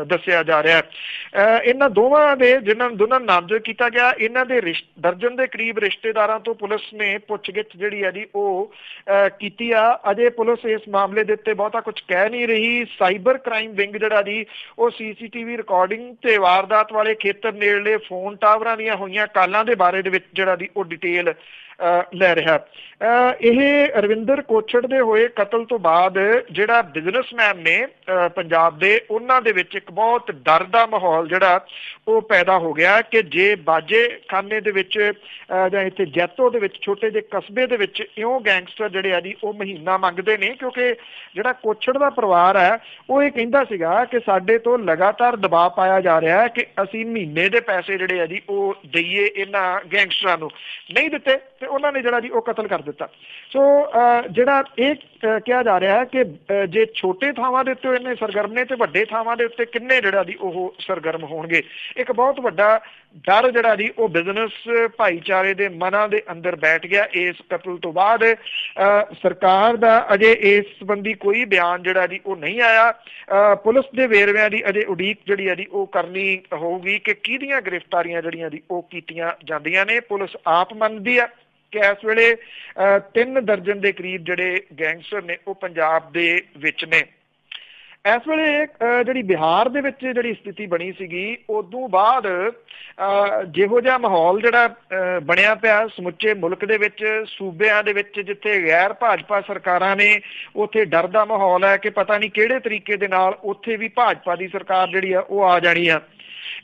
ਦੱਸਿਆ ਜਾ ਰਿਹਾ। ਇਹਨਾਂ ਦੋਵਾਂ ਦੇ ਦੋਨਾਂ ਨੂੰ ਨਾਮਜ਼ਦ ਕੀਤਾ ਗਿਆ। ਇਹਨਾਂ ਦੇ ਦਰਜਨ ਦੇ ਕਰੀਬ ਰਿਸ਼ਤੇਦਾਰਾਂ ਤੋਂ ਪੁਲਿਸ ਨੇ ਪੁੱਛਗਿੱਛ ਜਿਹੜੀ ਹੈ ਜੀ ਉਹ ਕੀਤੀ ਆ। ਅਜੇ ਪੁਲਿਸ ਇਸ ਮਾਮਲੇ ਦੇ ਉੱਤੇ ਬਹੁਤਾ ਕੁਝ ਕਹਿ ਨਹੀਂ ਰਹੀ। ਸਾਈਬਰ ਕ੍ਰਾਈਮ ਵਿੰਗ ਜਿਹੜਾ ਜੀ ਉਹ CCTV ਰਿਕਾਰਡਿੰਗ ਤੇ ਵਾਰਦਾਤ ਵਾਲੇ ਖੇਤਰ ਨੇੜਲੇ ਫੋਨ ਟਾਵਰਾਂ ਦੀਆਂ ਹੋਈਆਂ ਕਾਲਾਂ ਦੇ ਬਾਰੇ ਦੇ ਵਿੱਚ ਜਿਹੜਾ ਜੀ ਉਹ ਡਿਟੇਲ ਲੈ ਰਿਹਾ। ਇਹ ਰਵਿੰਦਰ ਕੋਛੜ ਦੇ ਹੋਏ ਕਤਲ ਤੋਂ ਬਾਅਦ ਜਿਹੜਾ ਬਿਜ਼ਨਸਮੈਨ ਨੇ ਪੰਜਾਬ ਦੇ, ਉਹਨਾਂ ਦੇ ਵਿੱਚ ਇੱਕ ਬਹੁਤ ਡਰ ਦਾ ਮਾਹੌਲ ਜਿਹੜਾ ਉਹ ਪੈਦਾ ਹੋ ਗਿਆ ਕਿ ਜੇ ਬਾਜੇ ਖਾਨੇ ਦੇ ਵਿੱਚ ਜਾਂ ਇੱਥੇ ਜੈਤੋ ਦੇ ਵਿੱਚ ਛੋਟੇ ਜਿਹੇ ਕਸਬੇ ਦੇ ਵਿੱਚ ਇਉਂ ਗੈਂਗਸਟਰ ਜਿਹੜੇ ਆ ਜੀ ਉਹ ਮਹੀਨਾ ਮੰਗਦੇ ਨੇ, ਕਿਉਂਕਿ ਜਿਹੜਾ ਕੋਛੜ ਦਾ ਪਰਿਵਾਰ ਹੈ ਉਹ ਇਹ ਕਹਿੰਦਾ ਸੀਗਾ ਕਿ ਸਾਡੇ ਤੋਂ ਲਗਾਤਾਰ ਦਬਾਅ ਪਾਇਆ ਜਾ ਰਿਹਾ ਹੈ ਕਿ ਅਸੀਂ ਮਹੀਨੇ ਦੇ ਪੈਸੇ ਜਿਹੜੇ ਆ ਜੀ ਉਹ ਦਈਏ ਇਹਨਾਂ ਗੈਂਗਸਟਰਾਂ ਨੂੰ, ਨਹੀਂ ਦਿੱਤੇ ਤੇ ਉਹਨਾਂ ਨੇ ਜਿਹੜਾ ਜੀ ਉਹ ਕਤਲ ਕਰ ਦਿੱਤਾ। ਸੋ ਜਿਹੜਾ ਇਹ ਕਿਹਾ ਜਾ ਰਿਹਾ ਹੈ ਕਿ ਜੇ ਛੋਟੇ ਥਾਵਾਂ ਦੇ ਉੱਤੇ ਇੰਨੇ ਸਰਗਰਮ ਨੇ ਤੇ ਵੱਡੇ ਥਾਵਾਂ ਦੇ ਉੱਤੇ ਕਿੰਨੇ ਜਿਹੜਾ ਜੀ ਉਹ ਸਰਗਰਮ ਹੋਣਗੇ। ਇੱਕ ਬਹੁਤ ਵੱਡਾ ਡਰ ਜਿਹੜਾ ਜੀ ਉਹ ਬਿਜ਼ਨਸ ਭਾਈਚਾਰੇ ਦੇ ਮਨਾਂ ਦੇ ਅੰਦਰ ਬੈਠ ਗਿਆ ਇਸ ਕਤਲ ਤੋਂ ਬਾਅਦ। ਸਰਕਾਰ ਦਾ ਅਜੇ ਇਸ ਸੰਬੰਧੀ ਕੋਈ ਬਿਆਨ ਜਿਹੜਾ ਜੀ ਉਹ ਨਹੀਂ ਆਇਆ। ਪੁਲਿਸ ਦੇ ਵੇਰਵਿਆਂ ਦੀ ਅਜੇ ਉਡੀਕ ਜਿਹੜੀ ਹੈ ਜੀ ਉਹ ਕਰਨੀ ਹੋਊਗੀ ਕਿ ਕਿਹਦੀਆਂ ਗ੍ਰਿਫਤਾਰੀਆਂ ਜਿਹੜੀਆਂ ਜੀ ਉਹ ਕੀਤੀਆਂ ਜਾਂਦੀਆਂ ਨੇ। ਪੁਲਿਸ ਆਪ ਮੰਨਦੀ ਆ ਕਿ ਇਸ ਵੇਲੇ 3 ਦਰਜਨ ਦੇ ਕਰੀਬ ਜਿਹੜੇ ਗੈਂਗਸਟਰ ਨੇ ਉਹ ਪੰਜਾਬ ਦੇ ਵਿੱਚ ਨੇ। ਇਸ ਵੇਲੇ ਜਿਹੜੀ ਬਿਹਾਰ ਦੇ ਵਿੱਚ ਜਿਹੜੀ ਸਥਿਤੀ ਬਣੀ ਸੀਗੀ, ਉਦੋਂ ਬਾਅਦ ਜਿਹੋ ਜਿਹਾ ਮਾਹੌਲ ਜਿਹੜਾ ਬਣਿਆ ਪਿਆ ਸਮੁੱਚੇ ਮੁਲਕ ਦੇ ਵਿੱਚ, ਸੂਬਿਆਂ ਦੇ ਵਿੱਚ ਜਿੱਥੇ ਗੈਰ ਭਾਜਪਾ ਸਰਕਾਰਾਂ ਨੇ, ਉੱਥੇ ਡਰ ਦਾ ਮਾਹੌਲ ਹੈ ਕਿ ਪਤਾ ਨਹੀਂ ਕਿਹੜੇ ਤਰੀਕੇ ਦੇ ਨਾਲ ਉੱਥੇ ਵੀ ਭਾਜਪਾ ਦੀ ਸਰਕਾਰ ਜਿਹੜੀ ਆ ਉਹ ਆ ਜਾਣੀ ਆ।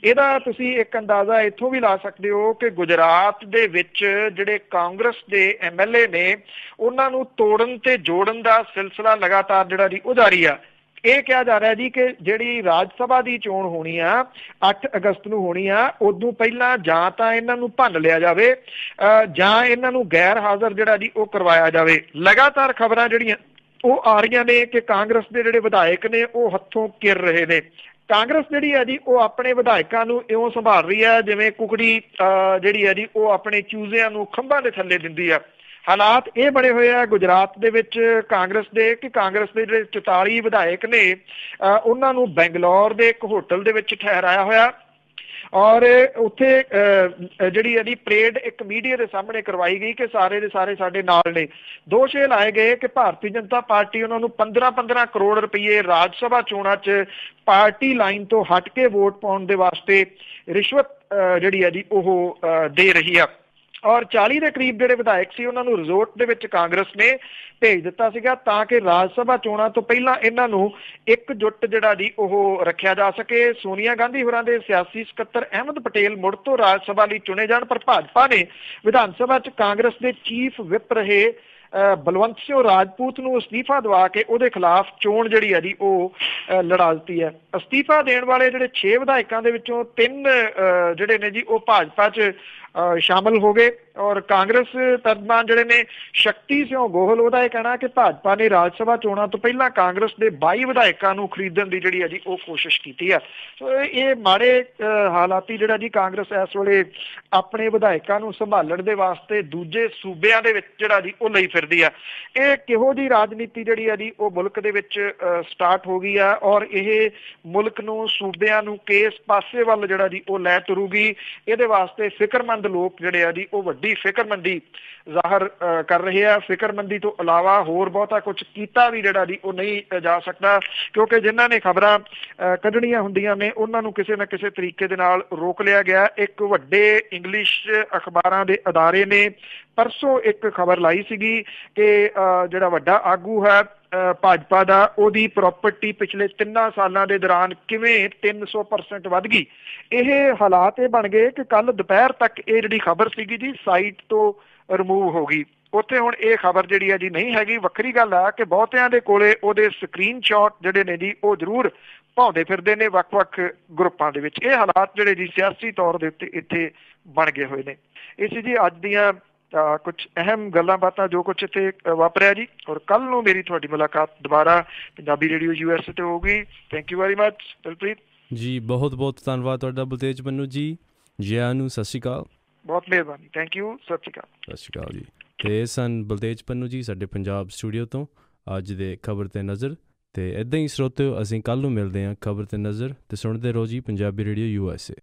ਇਹਦਾ ਤੁਸੀਂ ਇੱਕ ਅੰਦਾਜ਼ਾ ਇੱਥੋਂ ਵੀ ਲਾ ਸਕਦੇ ਹੋ ਕਿ ਗੁਜਰਾਤ ਦੇ ਵਿੱਚ ਜਿਹੜੇ ਕਾਂਗਰਸ ਦੇ MLA ਨੇ, ਉਹਨਾਂ ਨੂੰ ਤੋੜਨ ਤੇ ਜੋੜਨ ਦਾ ਸਿਲਸਿਲਾ ਲਗਾਤਾਰ ਜਿਹੜਾ ਜੀ ਉਹ ਜਾਰੀ ਆ। ਇਹ ਕਿਹਾ ਜਾ ਰਿਹਾ ਜੀ ਕਿ ਜਿਹੜੀ ਰਾਜ ਸਭਾ ਦੀ ਚੋਣ ਹੋਣੀ ਆ 8 ਅਗਸਤ ਨੂੰ ਹੋਣੀ ਆ, ਉਦੋਂ ਪਹਿਲਾਂ ਜਾਂ ਤਾਂ ਇਹਨਾਂ ਨੂੰ ਭੰਨ ਲਿਆ ਜਾਵੇ ਜਾਂ ਇਹਨਾਂ ਨੂੰ ਗੈਰ ਹਾਜ਼ਰ ਜਿਹੜਾ ਜੀ ਉਹ ਕਰਵਾਇਆ ਜਾਵੇ। ਲਗਾਤਾਰ ਖਬਰਾਂ ਜਿਹੜੀਆਂ ਉਹ ਆ ਰਹੀਆਂ ਨੇ ਕਿ ਕਾਂਗਰਸ ਦੇ ਜਿਹੜੇ ਵਿਧਾਇਕ ਨੇ ਉਹ ਹੱਥੋਂ ਕਿਰ ਰਹੇ ਨੇ। ਕਾਂਗਰਸ ਜਿਹੜੀ ਹੈ ਜੀ ਉਹ ਆਪਣੇ ਵਿਧਾਇਕਾਂ ਨੂੰ ਇਉਂ ਸੰਭਾਲ ਰਹੀ ਹੈ ਜਿਵੇਂ ਕੁਕੜੀ ਜਿਹੜੀ ਹੈ ਜੀ ਉਹ ਆਪਣੇ ਚੂਜ਼ਿਆਂ ਨੂੰ ਖੰਭਾਂ ਦੇ ਥੱਲੇ ਦਿੰਦੀ ਆ। ਹਾਲਾਤ ਇਹ ਬਣੇ ਹੋਏ ਆ ਗੁਜਰਾਤ ਦੇ ਵਿੱਚ ਕਾਂਗਰਸ ਦੇ ਕਿ ਕਾਂਗਰਸ ਦੇ ਜਿਹੜੇ 44 ਵਿਧਾਇਕ ਨੇ ਉਹਨਾਂ ਨੂੰ ਬੈਂਗਲੌਰ ਦੇ ਇੱਕ ਹੋਟਲ ਦੇ ਵਿੱਚ ਠਹਿਰਾਇਆ ਹੋਇਆ, ਔਰ ਉੱਥੇ ਜਿਹੜੀ ਇਹਦੀ ਪਰੇਡ ਇੱਕ ਮੀਡੀਆ ਦੇ ਸਾਹਮਣੇ ਕਰਵਾਈ ਗਈ ਕਿ ਸਾਰੇ ਦੇ ਸਾਰੇ ਸਾਡੇ ਨਾਲ ਨੇ। ਦੋਸ਼ ਇਹ ਲਾਏ ਗਏ ਕਿ ਭਾਰਤੀ ਜਨਤਾ ਪਾਰਟੀ ਉਹਨਾਂ ਨੂੰ 15-15 ਕਰੋੜ ਰੁਪਏ ਰਾਜ ਸਭਾ ਚੋਣਾਂ 'ਚ ਪਾਰਟੀ ਲਾਈਨ ਤੋਂ ਹਟ ਕੇ ਵੋਟ ਪਾਉਣ ਦੇ ਵਾਸਤੇ ਰਿਸ਼ਵਤ ਜਿਹੜੀ ਹੈ ਜੀ ਉਹ ਦੇ ਰਹੀ ਆ। ਔਰ 40 ਦੇ ਕਰੀਬ ਜਿਹੜੇ ਵਿਧਾਇਕ ਸੀ ਉਹਨਾਂ ਨੂੰ ਰਿਜ਼ੋਰਟ ਦੇ ਵਿੱਚ ਕਾਂਗਰਸ ਨੇ ਭੇਜ ਦਿੱਤਾ ਸੀਗਾ ਤਾਂ ਕਿ ਰਾਜ ਸਭਾ ਚੋਣਾਂ ਤੋਂ ਪਹਿਲਾਂ ਇਹਨਾਂ ਨੂੰ ਇਕਜੁੱਟ ਜਿਹੜਾ ਜੀ ਉਹ ਰੱਖਿਆ ਜਾ ਸਕੇ। ਸੋਨੀਆ ਗਾਂਧੀ ਹੋਰਾਂ ਦੇ ਸਿਆਸੀ ਸਕੱਤਰ ਅਹਿਮਦ ਪਟੇਲ ਮੁੜ ਤੋਂ ਰਾਜ ਸਭਾ ਲਈ ਚੁਣੇ ਜਾਣ, ਪਰ ਭਾਜਪਾ ਨੇ ਵਿਧਾਨ ਸਭਾ 'ਚ ਕਾਂਗਰਸ ਦੇ ਚੀਫ ਵਿਪ ਰਹੇ ਬਲਵੰਤ ਸਿੰਘ ਰਾਜਪੂਤ ਨੂੰ ਅਸਤੀਫਾ ਦਵਾ ਕੇ ਉਹਦੇ ਖਿਲਾਫ ਚੋਣ ਜਿਹੜੀ ਹੈ ਜੀ ਉਹ ਲੜਾ ਦਿੱਤੀ ਹੈ। ਅਸਤੀਫਾ ਦੇਣ ਵਾਲੇ ਜਿਹੜੇ 6 ਵਿਧਾਇਕਾਂ ਦੇ ਵਿੱਚੋਂ 3 ਜਿਹੜੇ ਨੇ ਜੀ ਉਹ ਭਾਜਪਾ 'ਚ ਸ਼ਾਮਲ ਹੋ ਗਏ, ਔਰ ਕਾਂਗਰਸ ਤਰਜਮਾਨ ਜਿਹੜੇ ਨੇ ਸ਼ਕਤੀ ਸਿੰਘ ਗੋਹਲ, ਉਹਦਾ ਇਹ ਕਹਿਣਾ ਕਿ ਭਾਜਪਾ ਨੇ ਰਾਜ ਸਭਾ ਚੋਣਾਂ ਤੋਂ ਪਹਿਲਾਂ ਕਾਂਗਰਸ ਦੇ 22 ਵਿਧਾਇਕਾਂ ਨੂੰ ਖਰੀਦਣ ਦੀ ਜਿਹੜੀ ਹੈ ਜੀ ਉਹ ਕੋਸ਼ਿਸ਼ ਕੀਤੀ ਹੈ। ਸੋ ਇਹ ਮਾੜੇ ਹਾਲਾਤੀ ਜਿਹੜਾ ਜੀ ਕਾਂਗਰਸ ਇਸ ਵੇਲੇ ਆਪਣੇ ਵਿਧਾਇਕਾਂ ਨੂੰ ਸੰਭਾਲਣ ਦੇ ਵਾਸਤੇ ਦੂਜੇ ਸੂਬਿਆਂ ਦੇ ਵਿੱਚ ਜਿਹੜਾ ਜੀ ਉਹ ਲਈ ਫਿਰਦੀ ਆ। ਇਹ ਕਿਹੋ ਜਿਹੀ ਰਾਜਨੀਤੀ ਜਿਹੜੀ ਹੈ ਜੀ ਉਹ ਮੁਲਕ ਦੇ ਵਿੱਚ ਸਟਾਰਟ ਹੋ ਗਈ ਆ, ਔਰ ਇਹ ਮੁਲਕ ਨੂੰ ਸੂਬਿਆਂ ਨੂੰ ਕਿਸ ਪਾਸੇ ਵੱਲ ਜਿਹੜਾ ਜੀ ਉਹ ਲੈ ਤੁਰੂਗੀ, ਇਹਦੇ ਵਾਸਤੇ ਫਿਕਰਮੰਦ ਲੋਕ ਜਿਹੜੇ ਆ ਜੀ ਉਹ ਵੱਡੀ ਫਿਕਰਮੰਦੀ ਜ਼ਾਹਰ ਕਰ ਰਹੇ ਆ। ਫਿਕਰਮੰਦੀ ਤੋਂ ਇਲਾਵਾ ਹੋਰ ਬਹੁਤਾ ਕੁਝ ਕੀਤਾ ਵੀ ਜਿਹੜਾ ਜੀ ਉਹ ਨਹੀਂ ਜਾ ਸਕਦਾ, ਕਿਉਂਕਿ ਜਿਨ੍ਹਾਂ ਨੇ ਖਬਰਾਂ ਕੱਢਣੀਆਂ ਹੁੰਦੀਆਂ ਨੇ ਉਹਨਾਂ ਨੂੰ ਕਿਸੇ ਨਾ ਕਿਸੇ ਤਰੀਕੇ ਦੇ ਨਾਲ ਰੋਕ ਲਿਆ ਗਿਆ। ਇੱਕ ਵੱਡੇ ਇੰਗਲਿਸ਼ ਅਖਬਾਰਾਂ ਦੇ ਅਦਾਰੇ ਨੇ ਪਰਸੋਂ ਇੱਕ ਖਬਰ ਲਾਈ ਸੀਗੀ ਕਿ ਜਿਹੜਾ ਵੱਡਾ ਆਗੂ ਹੈ ਭਾਜਪਾ ਦਾ, ਉਹਦੀ ਪ੍ਰਾਪਰਟੀ ਪਿਛਲੇ 3 ਸਾਲਾਂ ਦੇ ਦੌਰਾਨ ਕਿਵੇਂ 300% ਵੱਧ ਗਈ। ਇਹ ਹਾਲਾਤ ਇਹ ਬਣ ਗਏ ਕਿ ਕੱਲ ਦੁਪਹਿਰ ਤੱਕ ਇਹ ਜਿਹੜੀ ਖਬਰ ਸੀਗੀ ਜੀ ਸਾਈਟ ਤੋਂ ਰਿਮੂਵ ਹੋ ਗਈ। ਉੱਥੇ ਹੁਣ ਇਹ ਖਬਰ ਜਿਹੜੀ ਹੈ ਜੀ ਨਹੀਂ ਹੈਗੀ। ਵੱਖਰੀ ਗੱਲ ਆ ਕਿ ਬਹੁਤਿਆਂ ਦੇ ਕੋਲੇ ਉਹਦੇ ਸਕਰੀਨਸ਼ਾਟ ਜਿਹੜੇ ਨੇ ਜੀ ਉਹ ਜ਼ਰੂਰ ਭਾਉਂਦੇ ਫਿਰਦੇ ਨੇ ਵੱਖ-ਵੱਖ ਗਰੁੱਪਾਂ ਦੇ ਵਿੱਚ। ਇਹ ਹਾਲਾਤ ਜਿਹੜੇ ਜੀ ਸਿਆਸੀ ਤੌਰ ਦੇ ਉੱਤੇ ਇੱਥੇ ਬਣ ਗਏ ਹੋਏ ਨੇ। ਇਹ ਸੀ ਜੀ ਅੱਜ ਦੀਆਂ ਕੁਝ ਅਹਿਮ ਗੱਲਾਂ ਬਾਤਾਂ ਜੋ ਕੁਝ ਇੱਥੇ ਵਾਪਰਿਆ ਜੀ, ਔਰ ਕੱਲ ਨੂੰ ਮੇਰੀ ਤੁਹਾਡੀ ਮੁਲਾਕਾਤ ਦੁਬਾਰਾ ਪੰਜਾਬੀ ਰੇਡੀਓ USA ਤੇ ਹੋਊਗੀ। Thank you very much Dilpreet ਜੀ, ਬਹੁਤ ਬਹੁਤ ਧੰਨਵਾਦ ਤੁਹਾਡਾ ਬਲਤੇਜ ਪੰਨੂ ਜੀ। ਜੀ ਆਇਆਂ ਨੂੰ, ਸਤਿ ਸ਼੍ਰੀ ਅਕਾਲ। ਬਹੁਤ ਮਿਹਰਬਾਨੀ, ਥੈਂਕ ਯੂ, ਸਤਿ ਸ਼੍ਰੀ ਅਕਾਲ। ਸਤਿ ਸ਼੍ਰੀ ਅਕਾਲ ਜੀ। ਤੇ ਸਨ ਬਲਤੇਜ ਪੰਨੂ ਜੀ ਸਾਡੇ ਪੰਜਾਬ ਸਟੂਡੀਓ ਤੋਂ ਅੱਜ ਦੇ ਖਬਰ ਤੇ ਨਜ਼ਰ। ਤੇ ਇੱਦਾਂ ਹੀ ਸਰੋਤਿਓ, ਅਸੀਂ ਕੱਲ੍ਹ ਨੂੰ ਮਿਲਦੇ ਹਾਂ ਖਬਰ ਤੇ ਨਜ਼ਰ, ਤੇ ਸੁਣਦੇ ਰਹੋ ਜੀ ਪੰਜਾਬੀ ਰੇਡੀਓ USA।